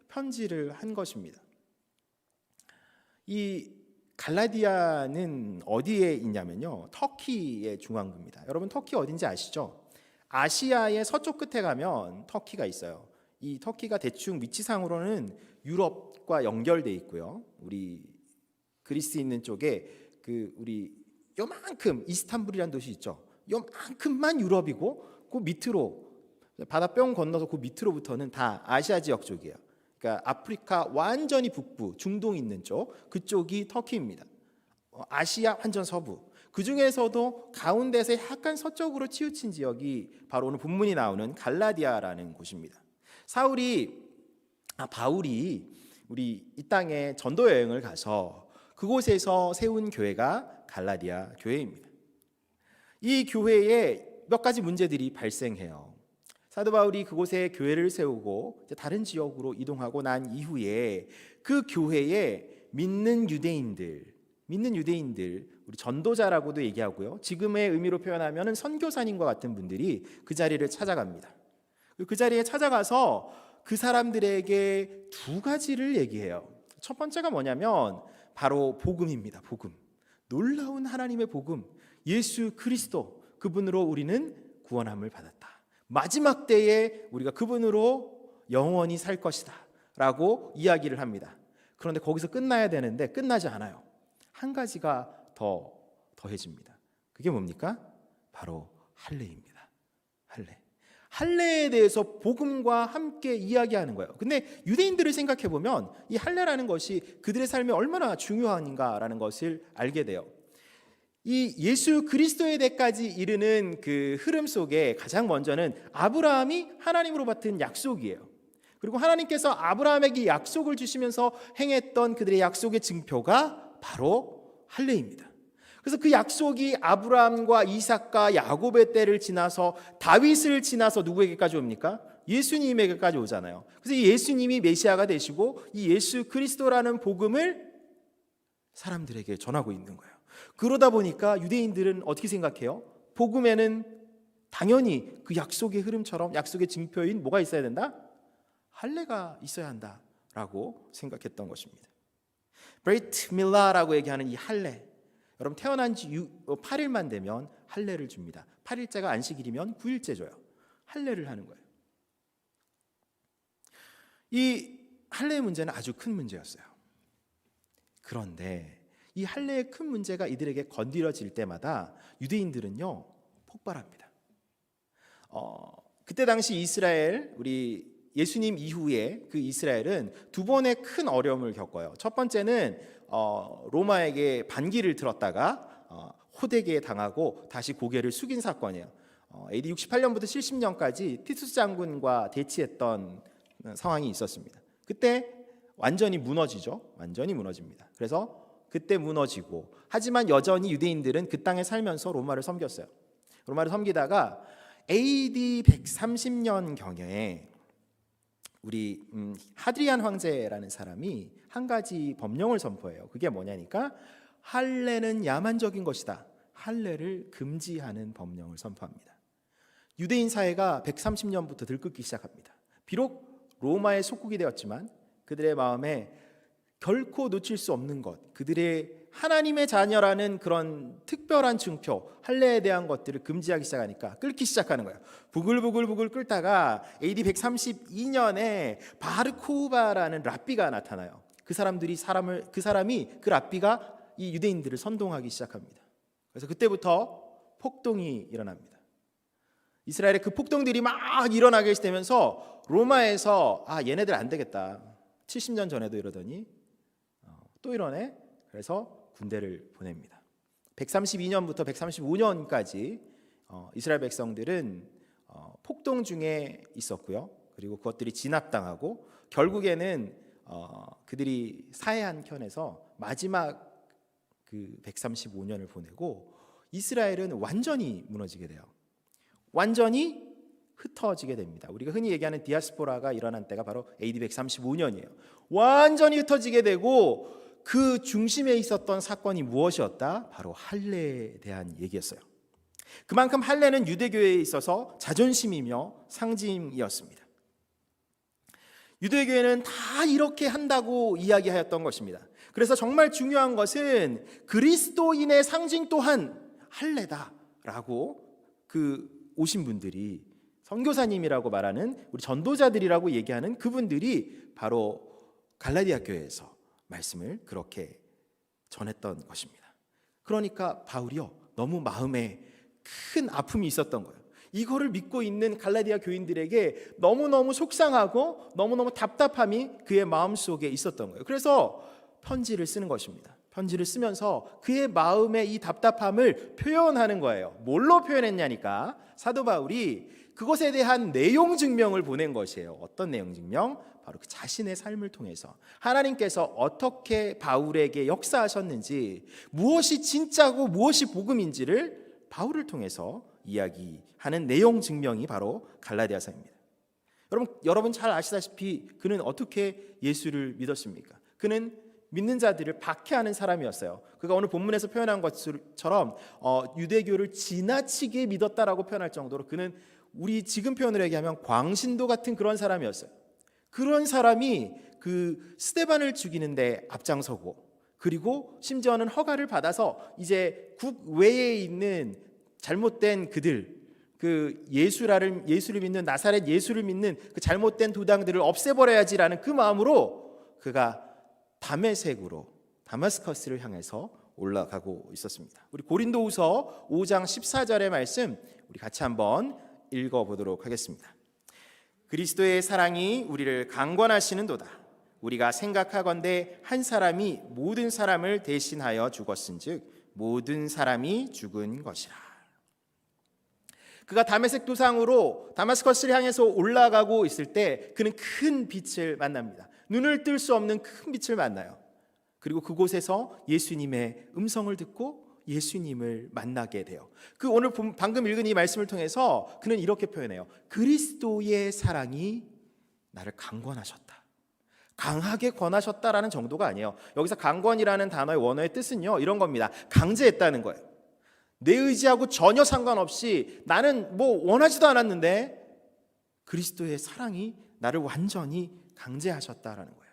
편지를 한 것입니다. 이 갈라디아는 어디에 있냐면요, 터키의 중앙부입니다. 여러분 터키 어딘지 아시죠? 아시아의 서쪽 끝에 가면 터키가 있어요. 이 터키가 대충 위치상으로는 유럽과 연결돼 있고요. 우리 그리스 있는 쪽에 우리 요만큼 이스탄불이라는 도시 있죠. 요만큼만 유럽이고 그 밑으로 바다 뿅 건너서 그 밑으로부터는 다 아시아 지역 쪽이에요. 그러니까 아프리카 완전히 북부, 중동 있는 쪽, 그쪽이 터키입니다. 아시아 완전 서부. 그 중에서도 가운데서 약간 서쪽으로 치우친 지역이 바로 오늘 본문이 나오는 갈라디아라는 곳입니다. 바울이 우리 이 땅에 전도 여행을 가서 그곳에서 세운 교회가 갈라디아 교회입니다. 이 교회에 몇 가지 문제들이 발생해요. 사도 바울이 그곳에 교회를 세우고 다른 지역으로 이동하고 난 이후에 그 교회에 믿는 유대인들, 우리 전도자라고도 얘기하고요, 지금의 의미로 표현하면 선교사님과 같은 분들이 그 자리를 찾아갑니다. 그 자리에 찾아가서 그 사람들에게 두 가지를 얘기해요. 첫 번째가 뭐냐면 바로 복음입니다. 복음. 놀라운 하나님의 복음, 예수 그리스도, 그분으로 우리는 구원함을 받았다. 마지막 때에 우리가 그분으로 영원히 살 것이다 라고 이야기를 합니다. 그런데 거기서 끝나야 되는데 끝나지 않아요. 한 가지가 더 더해집니다. 그게 뭡니까? 바로 할례입니다. 할례에 대해서 복음과 함께 이야기하는 거예요. 근데 유대인들을 생각해 보면 이 할례라는 것이 그들의 삶에 얼마나 중요한가라는 것을 알게 돼요. 이 예수 그리스도의 때까지 이르는 그 흐름 속에 가장 먼저는 아브라함이 하나님으로 받은 약속이에요. 그리고 하나님께서 아브라함에게 약속을 주시면서 행했던 그들의 약속의 증표가 바로 할례입니다. 그래서 그 약속이 아브라함과 이삭과 야곱의 때를 지나서 다윗을 지나서 누구에게까지 옵니까? 예수님에게까지 오잖아요. 그래서 이 예수님이 메시아가 되시고 이 예수 그리스도라는 복음을 사람들에게 전하고 있는 거예요. 그러다 보니까 유대인들은 어떻게 생각해요? 복음에는 당연히 그 약속의 흐름처럼 약속의 증표인 뭐가 있어야 된다? 할례가 있어야 한다라고 생각했던 것입니다. 브레이트 밀라라고 얘기하는 이 할례, 여러분 태어난 지 8일만 되면 할례를 줍니다. 8일째가 안식일이면 9일째 줘요. 할례를 하는 거예요. 이 할례의 문제는 아주 큰 문제였어요. 그런데 이 할례의 큰 문제가 이들에게 건드려질 때마다 유대인들은요 폭발합니다. 그때 당시 이스라엘, 우리 예수님 이후에 그 이스라엘은 두 번의 큰 어려움을 겪어요. 첫 번째는 로마에게 반기를 들었다가 호되게 당하고 다시 고개를 숙인 사건이에요. AD 68년부터 70년까지 티투스 장군과 대치했던 상황이 있었습니다. 그때 완전히 무너지죠. 완전히 무너집니다. 그래서 그때 무너지고, 하지만 여전히 유대인들은 그 땅에 살면서 로마를 섬겼어요. 로마를 섬기다가 AD 130년 경에 우리 하드리안 황제라는 사람이 한 가지 법령을 선포해요. 그게 뭐냐니까 할례는 야만적인 것이다. 할례를 금지하는 법령을 선포합니다. 유대인 사회가 130년부터 들끓기 시작합니다. 비록 로마의 속국이 되었지만 그들의 마음에 결코 놓칠 수 없는 것, 그들의 하나님의 자녀라는 그런 특별한 증표, 할례에 대한 것들을 금지하기 시작하니까 끓기 시작하는 거예요. 부글부글 끓다가 AD 132년에 바르코바라는 랍비가 나타나요. 그 사람이 그 랍비가 이 유대인들을 선동하기 시작합니다. 그래서 그때부터 폭동이 일어납니다. 이스라엘의 그 폭동들이 막 일어나게 되면서 로마에서 얘네들 안 되겠다. 70년 전에도 이러더니 또 이러네. 그래서 군대를 보냅니다. 132년부터 135년까지 이스라엘 백성들은 폭동 중에 있었고요. 그리고 그것들이 진압당하고 결국에는 그들이 사해안 편에서 마지막 그 135년을 보내고 이스라엘은 완전히 무너지게 돼요. 완전히 흩어지게 됩니다. 우리가 흔히 얘기하는 디아스포라가 일어난 때가 바로 AD 135년이에요. 완전히 흩어지게 되고 그 중심에 있었던 사건이 무엇이었다? 바로 할례에 대한 얘기였어요. 그만큼 할례는 유대교회에 있어서 자존심이며 상징이었습니다. 유대교회는 다 이렇게 한다고 이야기하였던 것입니다. 그래서 정말 중요한 것은 그리스도인의 상징 또한 할례다라고 그 오신 분들이 선교사님이라고 말하는 우리 전도자들이라고 얘기하는 그분들이 바로 갈라디아 교회에서 말씀을 그렇게 전했던 것입니다. 그러니까 바울이요 너무 마음에 큰 아픔이 있었던 거예요. 이거를 믿고 있는 갈라디아 교인들에게 너무너무 속상하고 너무너무 답답함이 그의 마음속에 있었던 거예요. 그래서 편지를 쓰는 것입니다. 편지를 쓰면서 그의 마음의 이 답답함을 표현하는 거예요. 뭘로 표현했냐니까 사도 바울이 그것에 대한 내용 증명을 보낸 것이에요. 어떤 내용 증명? 바로 그 자신의 삶을 통해서 하나님께서 어떻게 바울에게 역사하셨는지, 무엇이 진짜고 무엇이 복음인지를 바울을 통해서 이야기하는 내용 증명이 바로 갈라디아서입니다. 여러분 잘 아시다시피 그는 어떻게 예수를 믿었습니까? 그는 믿는 자들을 박해하는 사람이었어요. 그가 오늘 본문에서 표현한 것처럼 유대교를 지나치게 믿었다라고 표현할 정도로 그는 우리 지금 표현으로 얘기하면 광신도 같은 그런 사람이었어요. 그런 사람이 그 스데반을 죽이는데 앞장서고, 그리고 심지어는 허가를 받아서 이제 국외에 있는 잘못된 그들, 그 예수를 믿는 나사렛 예수를 믿는 그 잘못된 도당들을 없애버려야지라는 그 마음으로 그가 다메섹으로 다마스커스를 향해서 올라가고 있었습니다. 우리 고린도후서 5장 14절의 말씀 우리 같이 한번 읽어보도록 하겠습니다. 그리스도의 사랑이 우리를 강권하시는도다. 우리가 생각하건대 한 사람이 모든 사람을 대신하여 죽었은즉 모든 사람이 죽은 것이라. 그가 다메섹 도상으로 다마스커스를 향해서 올라가고 있을 때 그는 큰 빛을 만납니다. 눈을 뜰 수 없는 큰 빛을 만나요. 그리고 그곳에서 예수님의 음성을 듣고 예수님을 만나게 돼요. 그 오늘 방금 읽은 이 말씀을 통해서 그는 이렇게 표현해요. 그리스도의 사랑이 나를 강권하셨다. 강하게 권하셨다라는 정도가 아니에요. 여기서 강권이라는 단어의 원어의 뜻은요 이런 겁니다. 강제했다는 거예요. 내 의지하고 전혀 상관없이 나는 원하지도 않았는데 그리스도의 사랑이 나를 완전히 강제하셨다라는 거예요.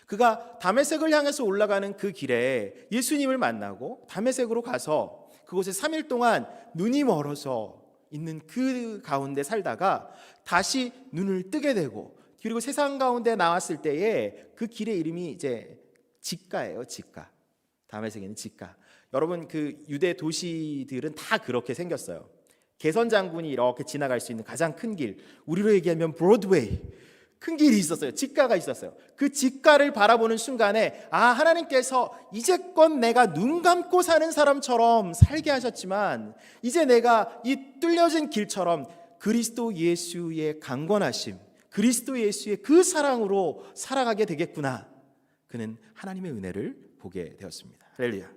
그가 다메섹을 향해서 올라가는 그 길에 예수님을 만나고 다메섹으로 가서 그곳에 3일 동안 눈이 멀어서 있는 그 가운데 살다가 다시 눈을 뜨게 되고, 그리고 세상 가운데 나왔을 때에 그 길의 이름이 이제 직가예요. 직가. 다메섹에는 직가. 여러분 그 유대 도시들은 다 그렇게 생겼어요. 개선 장군이 이렇게 지나갈 수 있는 가장 큰 길, 우리로 얘기하면 브로드웨이, 큰 길이 있었어요. 직가가 있었어요. 그 직가를 바라보는 순간에 하나님께서 이제껏 내가 눈 감고 사는 사람처럼 살게 하셨지만 이제 내가 이 뚫려진 길처럼 그리스도 예수의 강권하심, 그리스도 예수의 그 사랑으로 살아가게 되겠구나. 그는 하나님의 은혜를 보게 되었습니다. 할렐루야.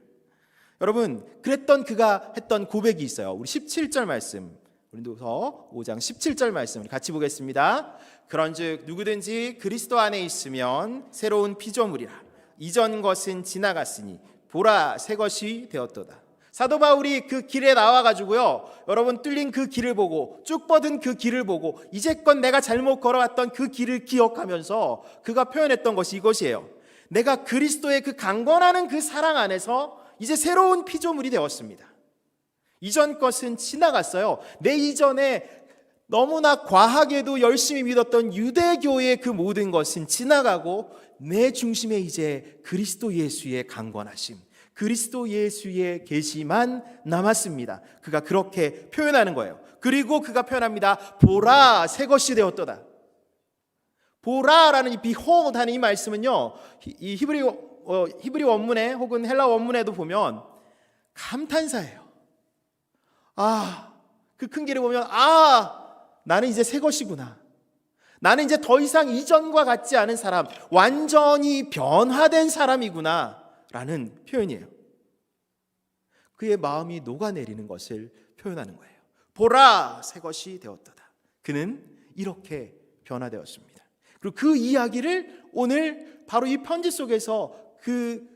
여러분, 그랬던 그가 했던 고백이 있어요. 우리 17절 말씀, 고린도서 5장 17절 말씀 같이 보겠습니다. 그런즉 누구든지 그리스도 안에 있으면 새로운 피조물이라. 이전 것은 지나갔으니 보라 새 것이 되었도다. 사도 바울이 그 길에 나와가지고요, 여러분 뚫린 그 길을 보고, 쭉 뻗은 그 길을 보고, 이제껏 내가 잘못 걸어왔던 그 길을 기억하면서 그가 표현했던 것이 이것이에요. 내가 그리스도의 그 강권하는 그 사랑 안에서 이제 새로운 피조물이 되었습니다. 이전 것은 지나갔어요. 내 이전에 너무나 과하게도 열심히 믿었던 유대교의 그 모든 것은 지나가고 내 중심에 이제 그리스도 예수의 강권하심, 그리스도 예수의 계시만 남았습니다. 그가 그렇게 표현하는 거예요. 그리고 그가 표현합니다. 보라, 새 것이 되었도다. 보라라는 이 behold 하는 이 말씀은요, 이 히브리 원문에 혹은 헬라 원문에도 보면 감탄사예요. 그 큰 길을 보면 나는 이제 새 것이구나. 나는 이제 더 이상 이전과 같지 않은 사람, 완전히 변화된 사람이구나 라는 표현이에요. 그의 마음이 녹아내리는 것을 표현하는 거예요. 보라, 새 것이 되었도다. 그는 이렇게 변화되었습니다. 그리고 그 이야기를 오늘 바로 이 편지 속에서 그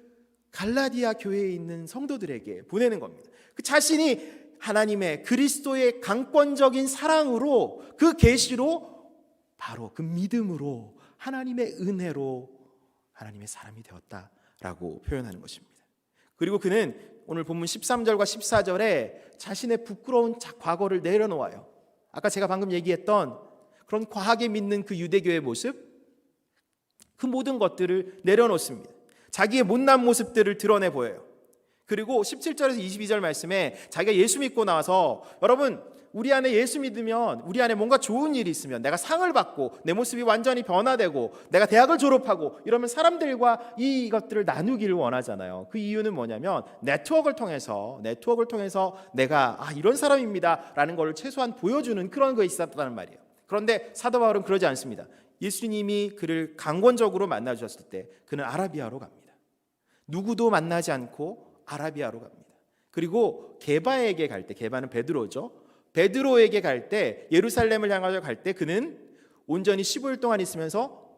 갈라디아 교회에 있는 성도들에게 보내는 겁니다. 그 자신이 하나님의 그리스도의 강권적인 사랑으로, 그 계시로, 바로 그 믿음으로, 하나님의 은혜로 하나님의 사람이 되었다라고 표현하는 것입니다. 그리고 그는 오늘 본문 13절과 14절에 자신의 부끄러운 과거를 내려놓아요. 아까 제가 방금 얘기했던 그런 과하게 믿는 그 유대교의 모습, 그 모든 것들을 내려놓습니다. 자기의 못난 모습들을 드러내 보여요. 그리고 17절에서 22절 말씀에 자기가 예수 믿고 나와서, 여러분, 우리 안에 예수 믿으면, 우리 안에 뭔가 좋은 일이 있으면, 내가 상을 받고 내 모습이 완전히 변화되고 내가 대학을 졸업하고 이러면 사람들과 이것들을 나누기를 원하잖아요. 그 이유는 뭐냐면 네트워크를 통해서 내가 이런 사람입니다 라는 걸 최소한 보여주는 그런 거 있었다는 말이에요. 그런데 사도 바울은 그러지 않습니다. 예수님이 그를 강권적으로 만나주셨을 때 그는 아라비아로 갑니다. 누구도 만나지 않고 아라비아로 갑니다. 그리고 게바에게 갈 때, 게바는 베드로죠. 베드로에게 갈 때, 예루살렘을 향하여 갈 때 그는 온전히 15일 동안 있으면서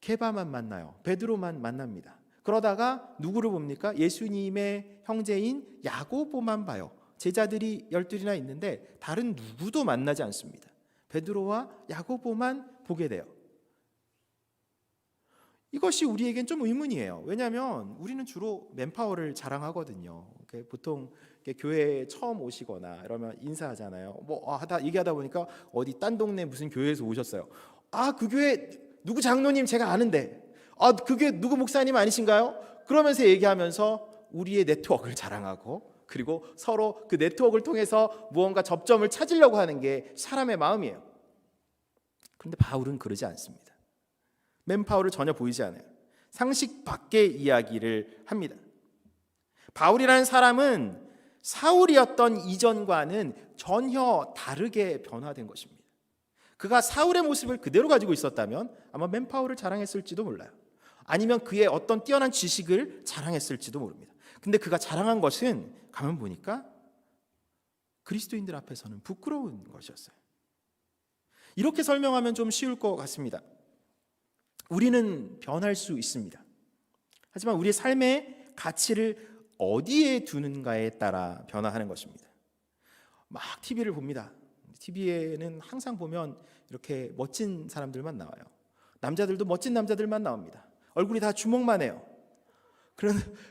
게바만 만나요. 베드로만 만납니다. 그러다가 누구를 봅니까? 예수님의 형제인 야고보만 봐요. 제자들이 12이나 있는데 다른 누구도 만나지 않습니다. 베드로와 야고보만 보게 돼요. 이것이 우리에겐 좀 의문이에요. 왜냐하면 우리는 주로 맨파워를 자랑하거든요. 보통 교회에 처음 오시거나 이러면 인사하잖아요. 얘기하다 보니까 어디 딴 동네 무슨 교회에서 오셨어요. 그 교회 누구 장로님 제가 아는데, 그 교회 누구 목사님 아니신가요? 그러면서 얘기하면서 우리의 네트워크를 자랑하고, 그리고 서로 그 네트워크를 통해서 무언가 접점을 찾으려고 하는 게 사람의 마음이에요. 그런데 바울은 그러지 않습니다. 맨파워를 전혀 보이지 않아요. 상식 밖의 이야기를 합니다. 바울이라는 사람은 사울이었던 이전과는 전혀 다르게 변화된 것입니다. 그가 사울의 모습을 그대로 가지고 있었다면 아마 맨파워를 자랑했을지도 몰라요. 아니면 그의 어떤 뛰어난 지식을 자랑했을지도 모릅니다. 근데 그가 자랑한 것은 가만 보니까 그리스도인들 앞에서는 부끄러운 것이었어요. 이렇게 설명하면 좀 쉬울 것 같습니다. 우리는 변할 수 있습니다. 하지만 우리의 삶의 가치를 어디에 두는가에 따라 변화하는 것입니다. 막 TV를 봅니다. TV에는 항상 보면 이렇게 멋진 사람들만 나와요. 남자들도 멋진 남자들만 나옵니다. 얼굴이 다 주먹만 해요.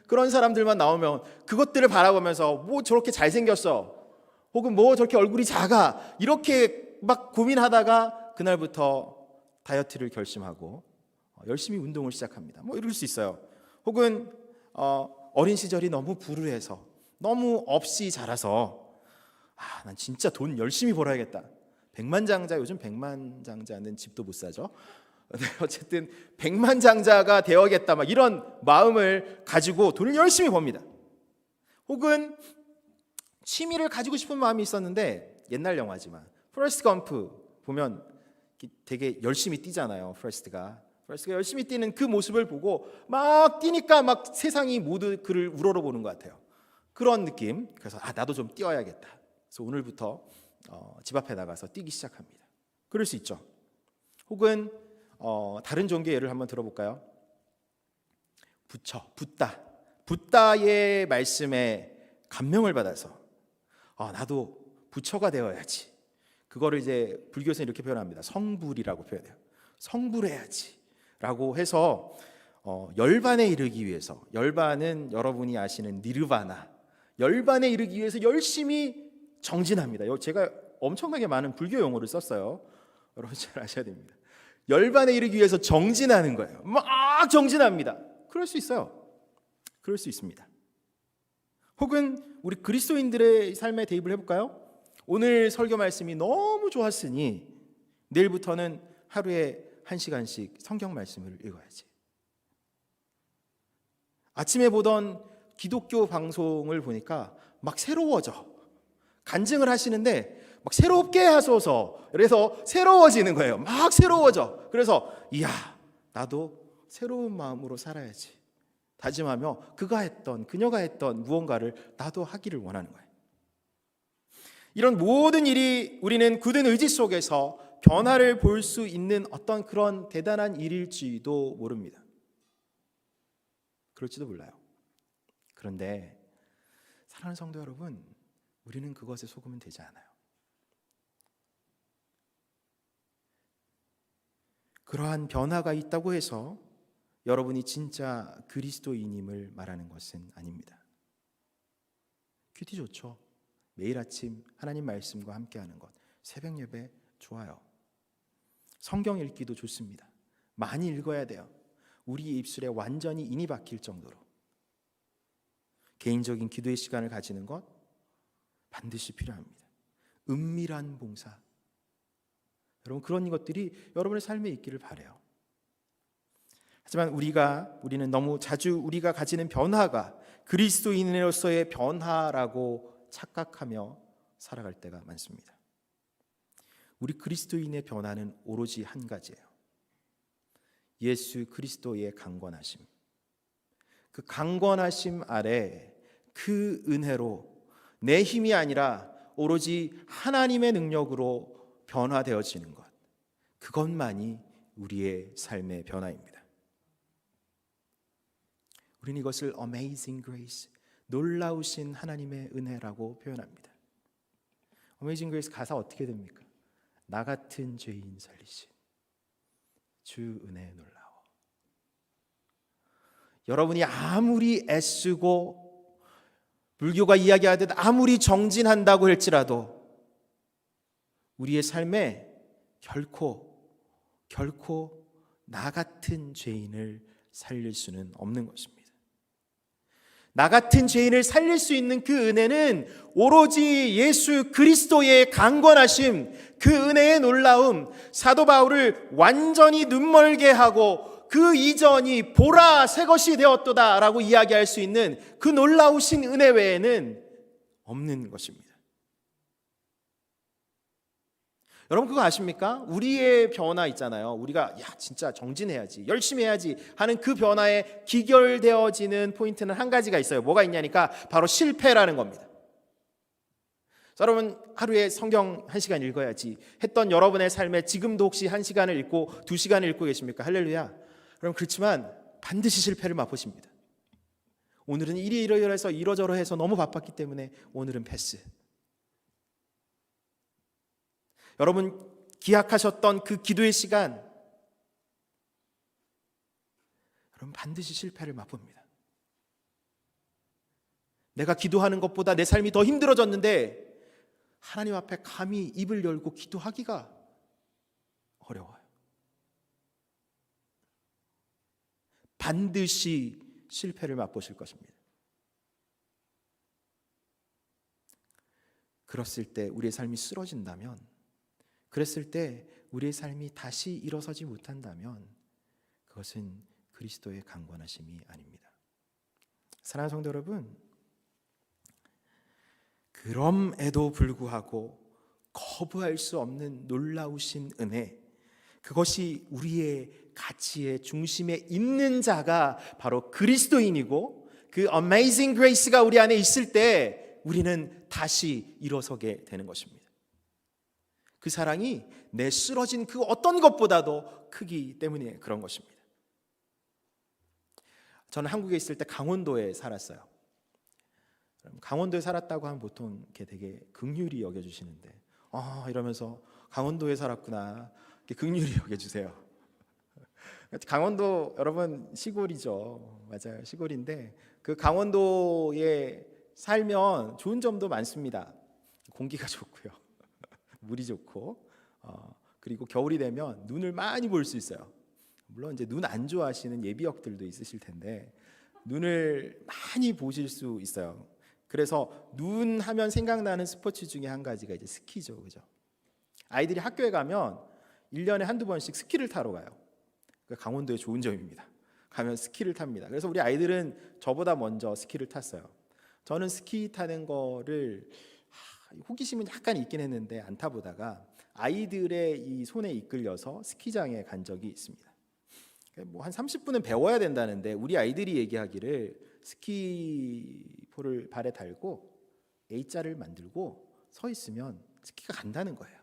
그런 사람들만 나오면 그것들을 바라보면서 뭐 저렇게 잘생겼어, 혹은 뭐 저렇게 얼굴이 작아, 이렇게 막 고민하다가 그날부터 다이어트를 결심하고 열심히 운동을 시작합니다. 뭐 이럴 수 있어요. 혹은 어린 시절이 너무 불우해서, 너무 없이 자라서 난 진짜 돈 열심히 벌어야겠다. 백만장자, 요즘 백만장자는 집도 못 사죠. 어쨌든 백만장자가 되어야겠다, 막 이런 마음을 가지고 돈을 열심히 법니다. 혹은 취미를 가지고 싶은 마음이 있었는데, 옛날 영화지만 포레스트 검프 보면 되게 열심히 뛰잖아요. 포레스트가 열심히 뛰는 그 모습을 보고 막 뛰니까 막 세상이 모두 그를 우러러보는 것 같아요. 그런 느낌. 그래서 나도 좀 뛰어야겠다. 그래서 오늘부터 집 앞에 나가서 뛰기 시작합니다. 그럴 수 있죠. 혹은 다른 종교의 예를 한번 들어볼까요? 붓다의 말씀에 감명을 받아서 나도 부처가 되어야지. 그거를 이제 불교에서는 이렇게 표현합니다. 성불이라고 표현해요. 성불해야지 라고 해서 열반에 이르기 위해서, 열반은 여러분이 아시는 니르바나, 열반에 이르기 위해서 열심히 정진합니다. 제가 엄청나게 많은 불교 용어를 썼어요. 여러분 잘 아셔야 됩니다. 열반에 이르기 위해서 정진하는 거예요. 막 정진합니다. 그럴 수 있어요. 그럴 수 있습니다. 혹은 우리 그리스도인들의 삶에 대입을 해볼까요? 오늘 설교 말씀이 너무 좋았으니 내일부터는 하루에 1시간씩 성경 말씀을 읽어야지. 아침에 보던 기독교 방송을 보니까 막 새로워져. 간증을 하시는데 막 새롭게 하소서. 그래서 새로워지는 거예요. 막 새로워져. 그래서 이야, 나도 새로운 마음으로 살아야지 다짐하며 그녀가 했던 무언가를 나도 하기를 원하는 거예요. 이런 모든 일이 우리는 굳은 의지 속에서 변화를 볼 수 있는 어떤 그런 대단한 일일지도 모릅니다. 그럴지도 몰라요. 그런데 사랑하는 성도 여러분, 우리는 그것에 속으면 되지 않아요. 그러한 변화가 있다고 해서 여러분이 진짜 그리스도인임을 말하는 것은 아닙니다. 큐티 좋죠. 매일 아침 하나님 말씀과 함께하는 것, 새벽 예배 좋아요. 성경 읽기도 좋습니다. 많이 읽어야 돼요. 우리 입술에 완전히 인이 박힐 정도로. 개인적인 기도의 시간을 가지는 것 반드시 필요합니다. 은밀한 봉사, 여러분 그런 것들이 여러분의 삶에 있기를 바라요. 하지만 우리는 너무 자주 우리가 가지는 변화가 그리스도인으로서의 변화라고 착각하며 살아갈 때가 많습니다. 우리 그리스도인의 변화는 오로지 한 가지예요. 예수 그리스도의 강권하심. 그 강권하심 아래 그 은혜로 내 힘이 아니라 오로지 하나님의 능력으로 변화되어지는 것, 그것만이 우리의 삶의 변화입니다. 우리는 이것을 Amazing Grace, 놀라우신 하나님의 은혜라고 표현합니다. Amazing Grace 가사 어떻게 됩니까? 나 같은 죄인 살리신 주 은혜 놀라워. 여러분이 아무리 애쓰고 불교가 이야기하듯 아무리 정진한다고 할지라도 우리의 삶에 결코 나 같은 죄인을 살릴 수는 없는 것입니다. 나 같은 죄인을 살릴 수 있는 그 은혜는 오로지 예수 그리스도의 강권하심, 그 은혜의 놀라움, 사도 바울을 완전히 눈멀게 하고 그 이전이 보라 새 것이 되었도다 라고 이야기할 수 있는 그 놀라우신 은혜 외에는 없는 것입니다. 여러분 그거 아십니까? 우리의 변화 있잖아요. 우리가 진짜 정진해야지, 열심히 해야지 하는 그 변화에 기결되어지는 포인트는 한 가지가 있어요. 뭐가 있냐니까 바로 실패라는 겁니다. 여러분 하루에 성경 1시간 읽어야지 했던 여러분의 삶에 지금도 혹시 1시간을 읽고 2시간을 읽고 계십니까? 할렐루야. 여러분 그렇지만 반드시 실패를 맛보십니다. 오늘은 이러이러해서 이러저러해서 너무 바빴기 때문에 오늘은 패스. 여러분 기약하셨던 그 기도의 시간, 여러분 반드시 실패를 맛봅니다. 내가 기도하는 것보다 내 삶이 더 힘들어졌는데 하나님 앞에 감히 입을 열고 기도하기가 어려워요. 반드시 실패를 맛보실 것입니다. 그랬을 때 우리의 삶이 쓰러진다면, 그랬을 때 우리의 삶이 다시 일어서지 못한다면 그것은 그리스도의 강권하심이 아닙니다. 사랑하는 성도 여러분, 그럼에도 불구하고 거부할 수 없는 놀라우신 은혜, 그것이 우리의 가치의 중심에 있는 자가 바로 그리스도인이고, 그 Amazing Grace가 우리 안에 있을 때 우리는 다시 일어서게 되는 것입니다. 그 사랑이 내 쓰러진 그 어떤 것보다도 크기 때문에 그런 것입니다. 저는 한국에 있을 때 강원도에 살았어요. 강원도에 살았다고 하면 보통 이렇게 되게 긍휼히 여겨주시는데 이러면서 강원도에 살았구나 이렇게 긍휼히 여겨주세요. 강원도 여러분 시골이죠. 맞아요. 시골인데 그 강원도에 살면 좋은 점도 많습니다. 공기가 좋고요. 물이 좋고 그리고 겨울이 되면 눈을 많이 볼 수 있어요. 물론 이제 눈 안 좋아하시는 예비역들도 있으실 텐데 눈을 많이 보실 수 있어요. 그래서 눈 하면 생각나는 스포츠 중에 한 가지가 이제 스키죠. 그죠? 아이들이 학교에 가면 1년에 한두 번씩 스키를 타러 가요. 강원도의 좋은 점입니다. 가면 스키를 탑니다. 그래서 우리 아이들은 저보다 먼저 스키를 탔어요. 저는 스키 타는 거를 호기심은 약간 있긴 했는데 안 타보다가 아이들의 이 손에 이끌려서 스키장에 간 적이 있습니다. 뭐 한 30분은 배워야 된다는데 우리 아이들이 얘기하기를 스키포를 발에 달고 A자를 만들고 서 있으면 스키가 간다는 거예요.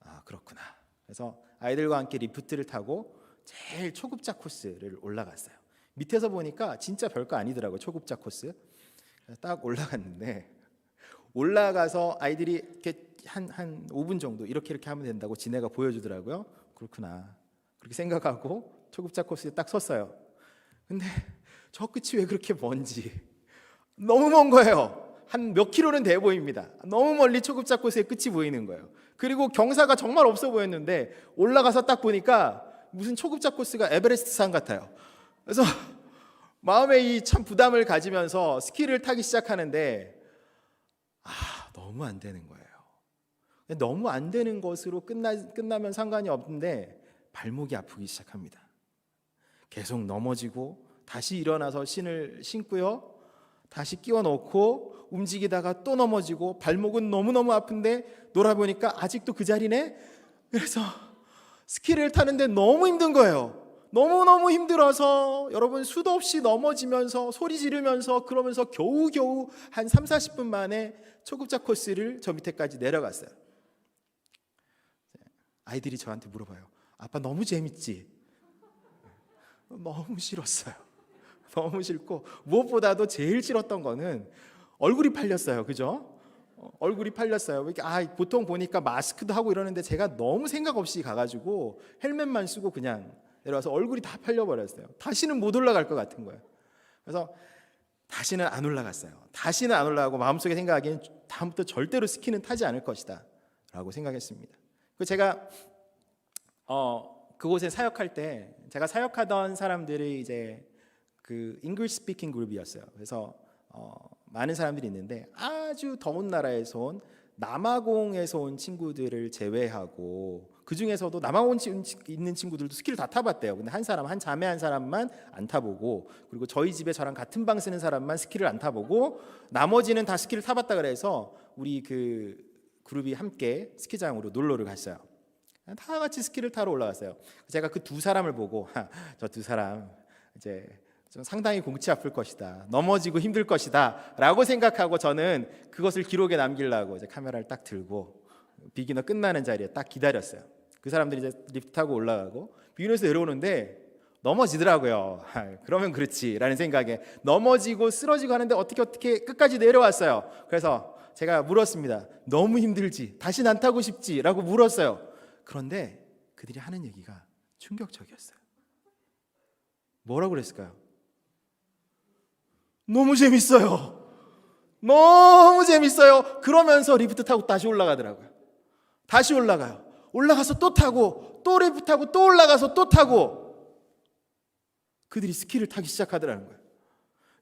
아, 그렇구나. 그래서 아이들과 함께 리프트를 타고 제일 초급자 코스를 올라갔어요. 밑에서 보니까 진짜 별거 아니더라고요. 초급자 코스. 딱 올라갔는데 올라가서 아이들이 이렇게 한 5분 정도 이렇게 하면 된다고 지네가 보여주더라고요. 그렇구나. 그렇게 생각하고 초급자 코스에 딱 섰어요. 근데 저 끝이 왜 그렇게 먼지? 너무 먼 거예요. 한 몇 킬로는 돼 보입니다. 너무 멀리 초급자 코스의 끝이 보이는 거예요. 그리고 경사가 정말 없어 보였는데 올라가서 딱 보니까 무슨 초급자 코스가 에베레스트 산 같아요. 그래서 마음에 이 참 부담을 가지면서 스키를 타기 시작하는데 너무 안 되는 거예요. 너무 안 되는 것으로 끝나면 상관이 없는데 발목이 아프기 시작합니다. 계속 넘어지고 다시 일어나서 신을 신고요. 다시 끼워 넣고 움직이다가 또 넘어지고 발목은 너무너무 아픈데 놀아보니까 아직도 그 자리네. 그래서 스키를 타는데 너무 힘든 거예요. 너무너무 힘들어서 여러분 수도 없이 넘어지면서 소리 지르면서 그러면서 겨우겨우 한 3, 40분 만에 초급자 코스를 저 밑에까지 내려갔어요. 아이들이 저한테 물어봐요. 아빠 너무 재밌지? 너무 싫었어요. 너무 싫고 무엇보다도 제일 싫었던 거는 얼굴이 팔렸어요. 그죠? 얼굴이 팔렸어요. 보통 보니까 마스크도 하고 이러는데 제가 너무 생각 없이 가가지고 헬멧만 쓰고 그냥 내려와서 얼굴이 다 팔려버렸어요. 다시는 못 올라갈 것 같은 거예요. 그래서 다시는 안 올라갔어요. 다시는 안 올라가고 마음속에 생각하기엔 다음부터 절대로 스키는 타지 않을 것이다 라고 생각했습니다. 제가 그곳에 사역할 때 제가 사역하던 사람들이 이제 그 English speaking 그룹이었어요. 그래서 많은 사람들이 있는데 아주 더운 나라에서 온 남아공에서 온 친구들을 제외하고 그 중에서도 남아공 있는 친구들도 스키를 다 타봤대요. 근데 한 자매 한 사람만 안 타보고 그리고 저희 집에 저랑 같은 방 쓰는 사람만 스키를 안 타보고 나머지는 다 스키를 타봤다 그래서 우리 그 그룹이 함께 스키장으로 놀러를 갔어요. 다 같이 스키를 타러 올라갔어요. 제가 그 두 사람을 보고 저 두 사람 이제 좀 상당히 골치 아플 것이다. 넘어지고 힘들 것이다. 라고 생각하고 저는 그것을 기록에 남기려고 이제 카메라를 딱 들고 비기너 끝나는 자리에 딱 기다렸어요. 그 사람들이 이제 리프트 타고 올라가고 비기너에서 내려오는데 넘어지더라고요. 그러면 그렇지라는 생각에 넘어지고 쓰러지고 하는데 어떻게 끝까지 내려왔어요. 그래서 제가 물었습니다. 너무 힘들지? 다시는 안 타고 싶지? 라고 물었어요. 그런데 그들이 하는 얘기가 충격적이었어요. 뭐라고 그랬을까요? 너무 재밌어요. 너무 재밌어요. 그러면서 리프트 타고 다시 올라가더라고요. 다시 올라가요. 올라가서 또 타고 또 리프트 타고 또 올라가서 또 타고 그들이 스키를 타기 시작하더라는 거예요.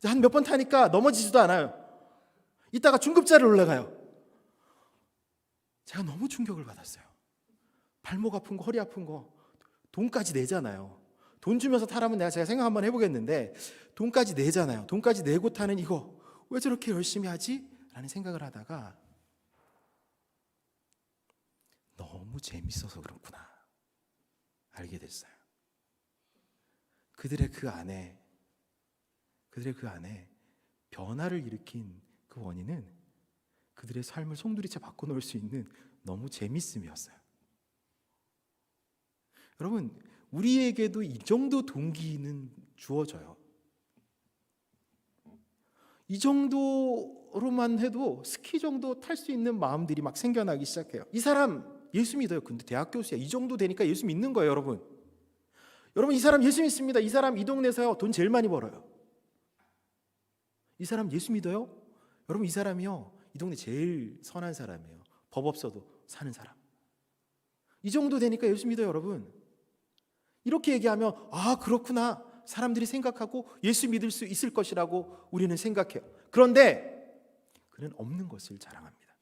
한 몇 번 타니까 넘어지지도 않아요. 이따가 중급자를 올라가요. 제가 너무 충격을 받았어요. 발목 아픈 거, 허리 아픈 거 돈까지 내잖아요. 돈 주면서 타라면 제가 생각 한번 해보겠는데 돈까지 내잖아요. 돈까지 내고 타는 이거 왜 저렇게 열심히 하지? 라는 생각을 하다가 너무 재밌어서 그렇구나 알게 됐어요. 그들의 그 안에 변화를 일으킨 그 원인은 그들의 삶을 송두리째 바꿔놓을 수 있는 너무 재밌음이었어요. 여러분, 우리에게도 이 정도 동기는 주어져요. 이 정도로만 해도 스키 정도 탈 수 있는 마음들이 막 생겨나기 시작해요. 이 사람 예수 믿어요. 근데 대학 교수야. 이 정도 되니까 예수 믿는 거예요, 여러분. 여러분, 이 사람 예수 믿습니다. 이 사람 이 동네에서요 돈 제일 많이 벌어요. 이 사람 예수 믿어요? 여러분, 이 사람이요 이 동네 제일 선한 사람이에요. 법 없어도 사는 사람. 이 정도 되니까 예수 믿어요, 여러분. 이렇게 얘기하면 아, 그렇구나, 사람들이 생각하고 예수 믿을 수 있을 것이라고 우리는 생각해요. 그런데 그는 없는 것을 자랑합니다.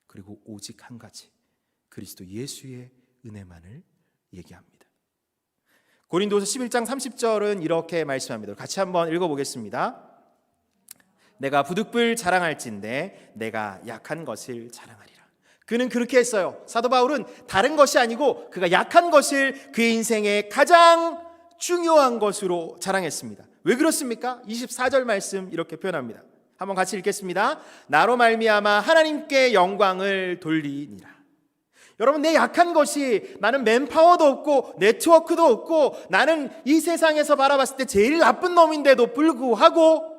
그리고 오직 한 가지, 그리스도 예수의 은혜만을 얘기합니다. 고린도서 11장 30절은 이렇게 말씀합니다. 같이 한번 읽어보겠습니다. 내가 부득불 자랑할진대 내가 약한 것을 자랑하리라. 그는 그렇게 했어요. 사도 바울은 다른 것이 아니고 그가 약한 것을 그의 인생의 가장 중요한 것으로 자랑했습니다. 왜 그렇습니까? 24절 말씀 이렇게 표현합니다. 한번 같이 읽겠습니다. 나로 말미암아 하나님께 영광을 돌리니라. 여러분, 내 약한 것이, 나는 맨파워도 없고 네트워크도 없고 나는 이 세상에서 바라봤을 때 제일 나쁜 놈인데도 불구하고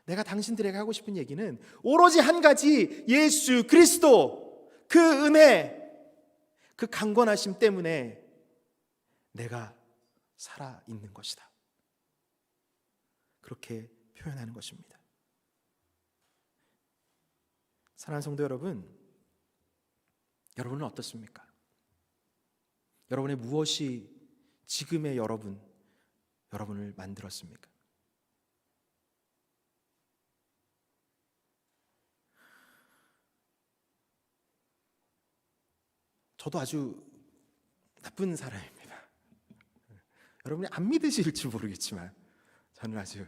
내가 당신들에게 하고 싶은 얘기는 오로지 한 가지, 예수 그리스도, 그 은혜, 그 강권하심 때문에 내가 살아있는 것이다. 그렇게 표현하는 것입니다. 사랑하는 성도 여러분, 여러분은 어떻습니까? 여러분의 무엇이 지금의 여러분을 만들었습니까? 저도 아주 나쁜 사람입니다. 여러분이 안 믿으실지 모르겠지만 저는 아주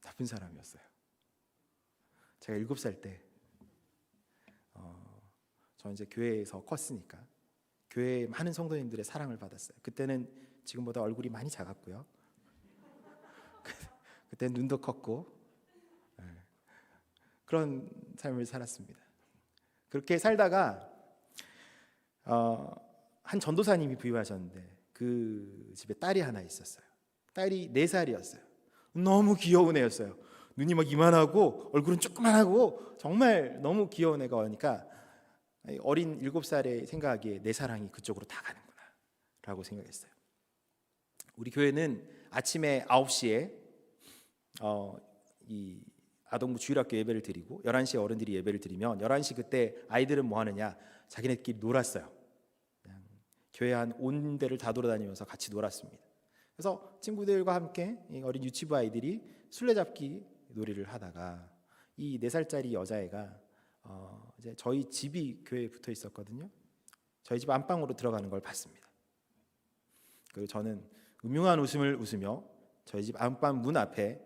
나쁜 사람이었어요. 제가 7살 때 저는 이제 교회에서 컸으니까 교회의 많은 성도님들의 사랑을 받았어요. 그때는 지금보다 얼굴이 많이 작았고요. 그때 눈도 컸고 그런 삶을 살았습니다. 그렇게 살다가 한 전도사님이 부임하셨는데 그 집에 딸이 하나 있었어요. 딸이 4살이었어요. 너무 귀여운 애였어요. 눈이 막 이만하고 얼굴은 조그만하고 정말 너무 귀여운 애가 오니까 어린 7살의 생각하기에 내 사랑이 그쪽으로 다 가는구나 라고 생각했어요. 우리 교회는 아침에 9시에 이 아동부 주일학교 예배를 드리고 11시에 어른들이 예배를 드리면 11시 그때 아이들은 뭐 하느냐, 자기네끼리 놀았어요. 그냥 교회 한 온 데를 다 돌아다니면서 같이 놀았습니다. 그래서 친구들과 함께 어린 유치부 아이들이 술래잡기 놀이를 하다가 이 4살짜리 여자애가 이제 저희 집이 교회에 붙어 있었거든요. 저희 집 안방으로 들어가는 걸 봤습니다. 그리고 저는 음흉한 웃음을 웃으며 저희 집 안방 문 앞에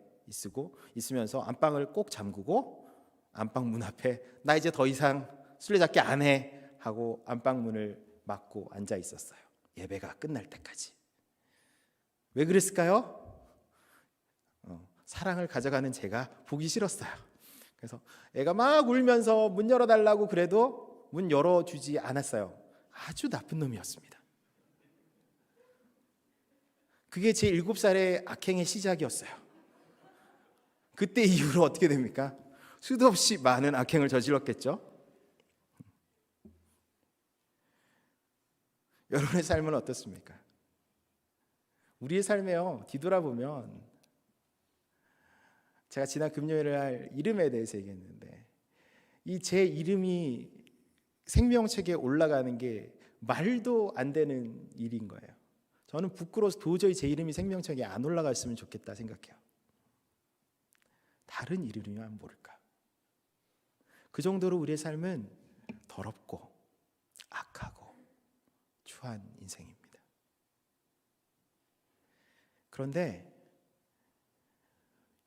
있으면서 안방을 꼭 잠그고 안방 문 앞에 나 이제 더 이상 술래잡기 안 해 하고 안방 문을 막고 앉아 있었어요. 예배가 끝날 때까지. 왜 그랬을까요? 사랑을 가져가는 제가 보기 싫었어요. 그래서 애가 막 울면서 문 열어달라고 그래도 문 열어주지 않았어요. 아주 나쁜 놈이었습니다. 그게 제 7살의 악행의 시작이었어요. 그때 이후로 어떻게 됩니까? 수도 없이 많은 악행을 저질렀겠죠. 여러분의 삶은 어떻습니까? 우리의 삶에요, 뒤돌아보면 제가 지난 금요일에 할 이름에 대해서 얘기했는데 이 제 이름이 생명책에 올라가는 게 말도 안 되는 일인 거예요. 저는 부끄러워서 도저히 제 이름이 생명책에 안 올라갔으면 좋겠다 생각해요. 다른 이름이면 모를까. 그 정도로 우리의 삶은 더럽고 악하고 추한 인생입니다. 그런데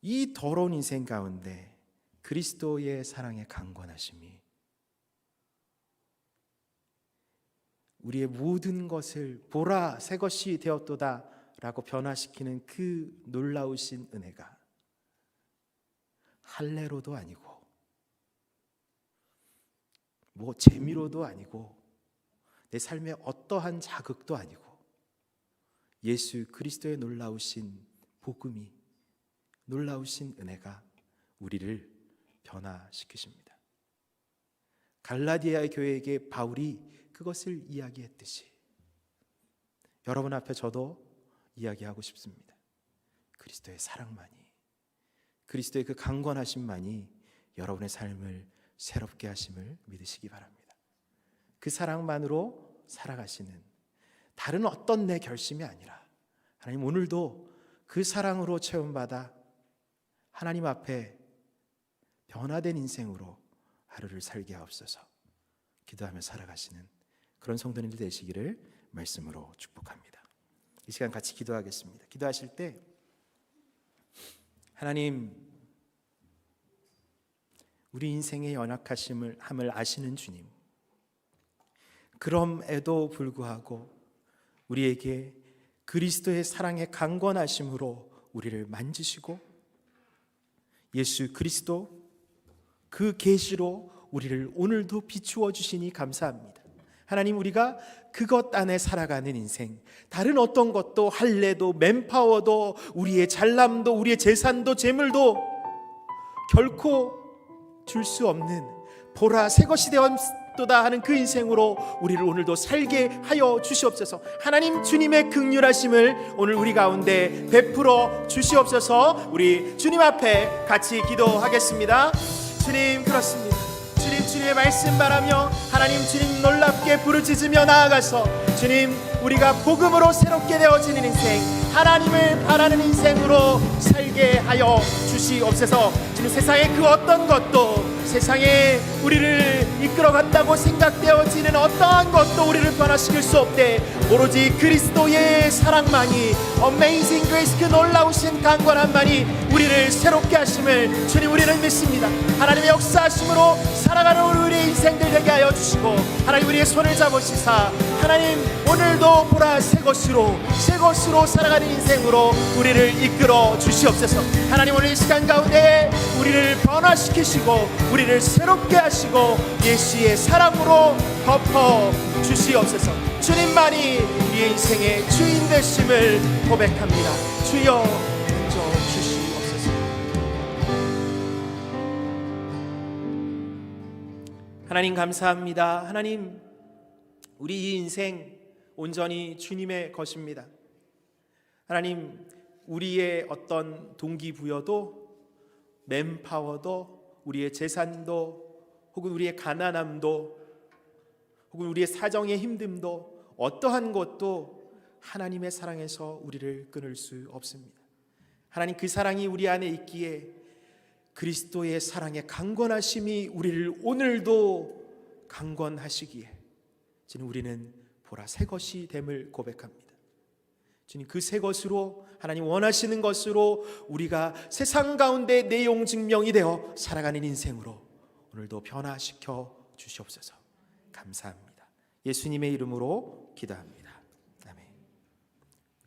이 더러운 인생 가운데 그리스도의 사랑의 강권하심이 우리의 모든 것을 보라 새 것이 되었도다 라고 변화시키는 그 놀라우신 은혜가 할례로도 아니고 뭐 재미로도 아니고 내 삶의 어떠한 자극도 아니고 예수 그리스도의 놀라우신 복음이, 놀라우신 은혜가 우리를 변화시키십니다. 갈라디아의 교회에게 바울이 그것을 이야기했듯이 여러분 앞에 저도 이야기하고 싶습니다. 그리스도의 사랑만이, 그리스도의 그 강권하심만이 여러분의 삶을 새롭게 하심을 믿으시기 바랍니다. 그 사랑만으로 살아가시는, 다른 어떤 내 결심이 아니라 하나님 오늘도 그 사랑으로 체험받아 하나님 앞에 변화된 인생으로 하루를 살게 하옵소서. 기도하며 살아가시는 그런 성도님들 되시기를 말씀으로 축복합니다. 이 시간 같이 기도하겠습니다. 기도하실 때 하나님, 우리 인생의 연약하심을 아시는 주님, 그럼에도 불구하고 우리에게 그리스도의 사랑의 강권하심으로 우리를 만지시고 예수 그리스도 그 계시로 우리를 오늘도 비추어 주시니 감사합니다. 하나님, 우리가 그것 안에 살아가는 인생, 다른 어떤 것도, 할례도, 맨파워도, 우리의 잘남도, 우리의 재산도, 재물도 결코 줄 수 없는, 보라 새 것이 되었도다 하는 그 인생으로 우리를 오늘도 살게 하여 주시옵소서. 하나님, 주님의 긍휼하심을 오늘 우리 가운데 베풀어 주시옵소서. 우리 주님 앞에 같이 기도하겠습니다. 주님, 그렇습니다. 주님의 말씀 바라며 하나님, 주님 놀랍게 부르짖으며 나아가서 주님, 우리가 복음으로 새롭게 되어지는 인생, 하나님을 바라는 인생으로 살게 하여 주시옵소서. 주님, 세상의 그 어떤 것도, 세상에 우리를 이끌어간다고 생각되어지는 어떠한 것도 우리를 변화시킬 수 없되 오로지 그리스도의 사랑만이, Amazing Grace, 그 놀라우신 강권함만이 우리를 새롭게 하심을 주님, 우리는 믿습니다. 하나님의 역사하심으로 살아가는 우리의 인생들 되게 하여 주시고, 하나님 우리의 손을 잡으시사 하나님 오늘도 보라 새 것으로 살아가는 인생으로 우리를 이끌어 주시옵소서. 하나님, 오늘 이 시간 가운데 우리를 변화시키시고 우리를 새롭게 하시고 예수의 사랑으로 덮어 주시옵소서. 주님만이 우리의 인생의 주인 되심을 고백합니다. 주여 인정 주시옵소서. 하나님 감사합니다. 하나님, 우리 이 인생 온전히 주님의 것입니다. 하나님, 우리의 어떤 동기부여도, 맨파워도, 우리의 재산도, 혹은 우리의 가난함도, 혹은 우리의 사정의 힘듦도, 어떠한 것도 하나님의 사랑에서 우리를 끊을 수 없습니다. 하나님, 그 사랑이 우리 안에 있기에 그리스도의 사랑의 강권하심이 우리를 오늘도 강권하시기에 주님, 우리는 보라 새 것이 됨을 고백합니다. 주님, 그 새 것으로, 하나님 원하시는 것으로 우리가 세상 가운데 내용 증명이 되어 살아가는 인생으로 오늘도 변화시켜 주시옵소서. 감사합니다. 예수님의 이름으로 기도합니다. 아멘.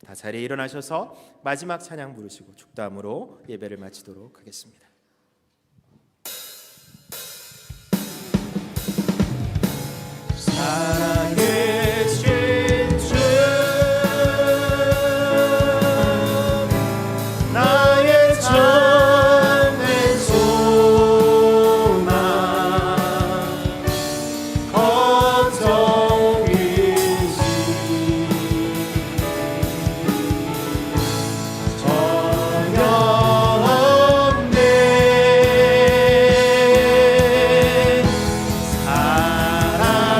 다 자리에 일어나셔서 마지막 찬양 부르시고 축도함으로 예배를 마치도록 하겠습니다. 살아계신 주, 나의 참된 소망, 걱정이지 전혀 없네. 사랑의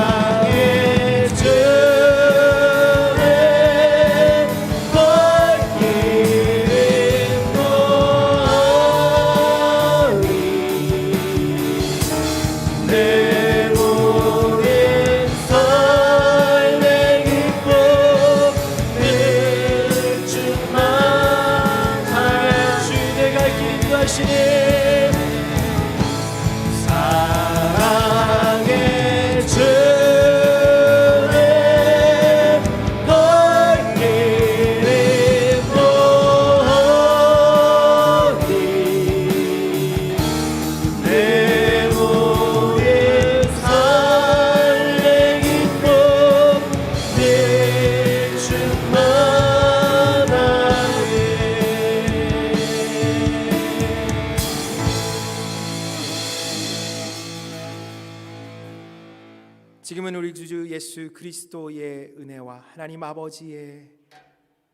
주 예수 그리스도의 은혜와 하나님 아버지의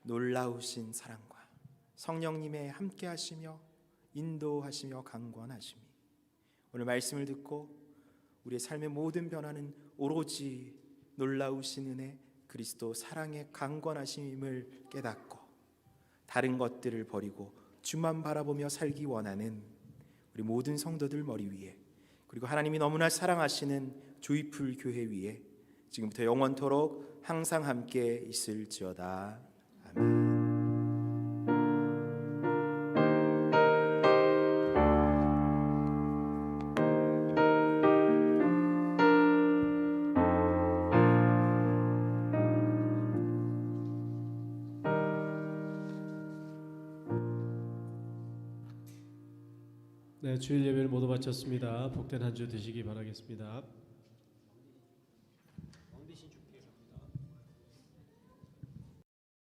놀라우신 사랑과 성령님의 함께하시며 인도하시며 강권하심이 오늘 말씀을 듣고 우리의 삶의 모든 변화는 오로지 놀라우신 은혜 그리스도 사랑의 강권하심임을 깨닫고 다른 것들을 버리고 주만 바라보며 살기 원하는 우리 모든 성도들 머리 위에 그리고 하나님이 너무나 사랑하시는 조이풀 교회 위에 지금부터 영원토록 항상 함께 있을지어다. 아멘. 네, 주일 예배를 모두 마쳤습니다. 복된 한 주 되시기 바라겠습니다.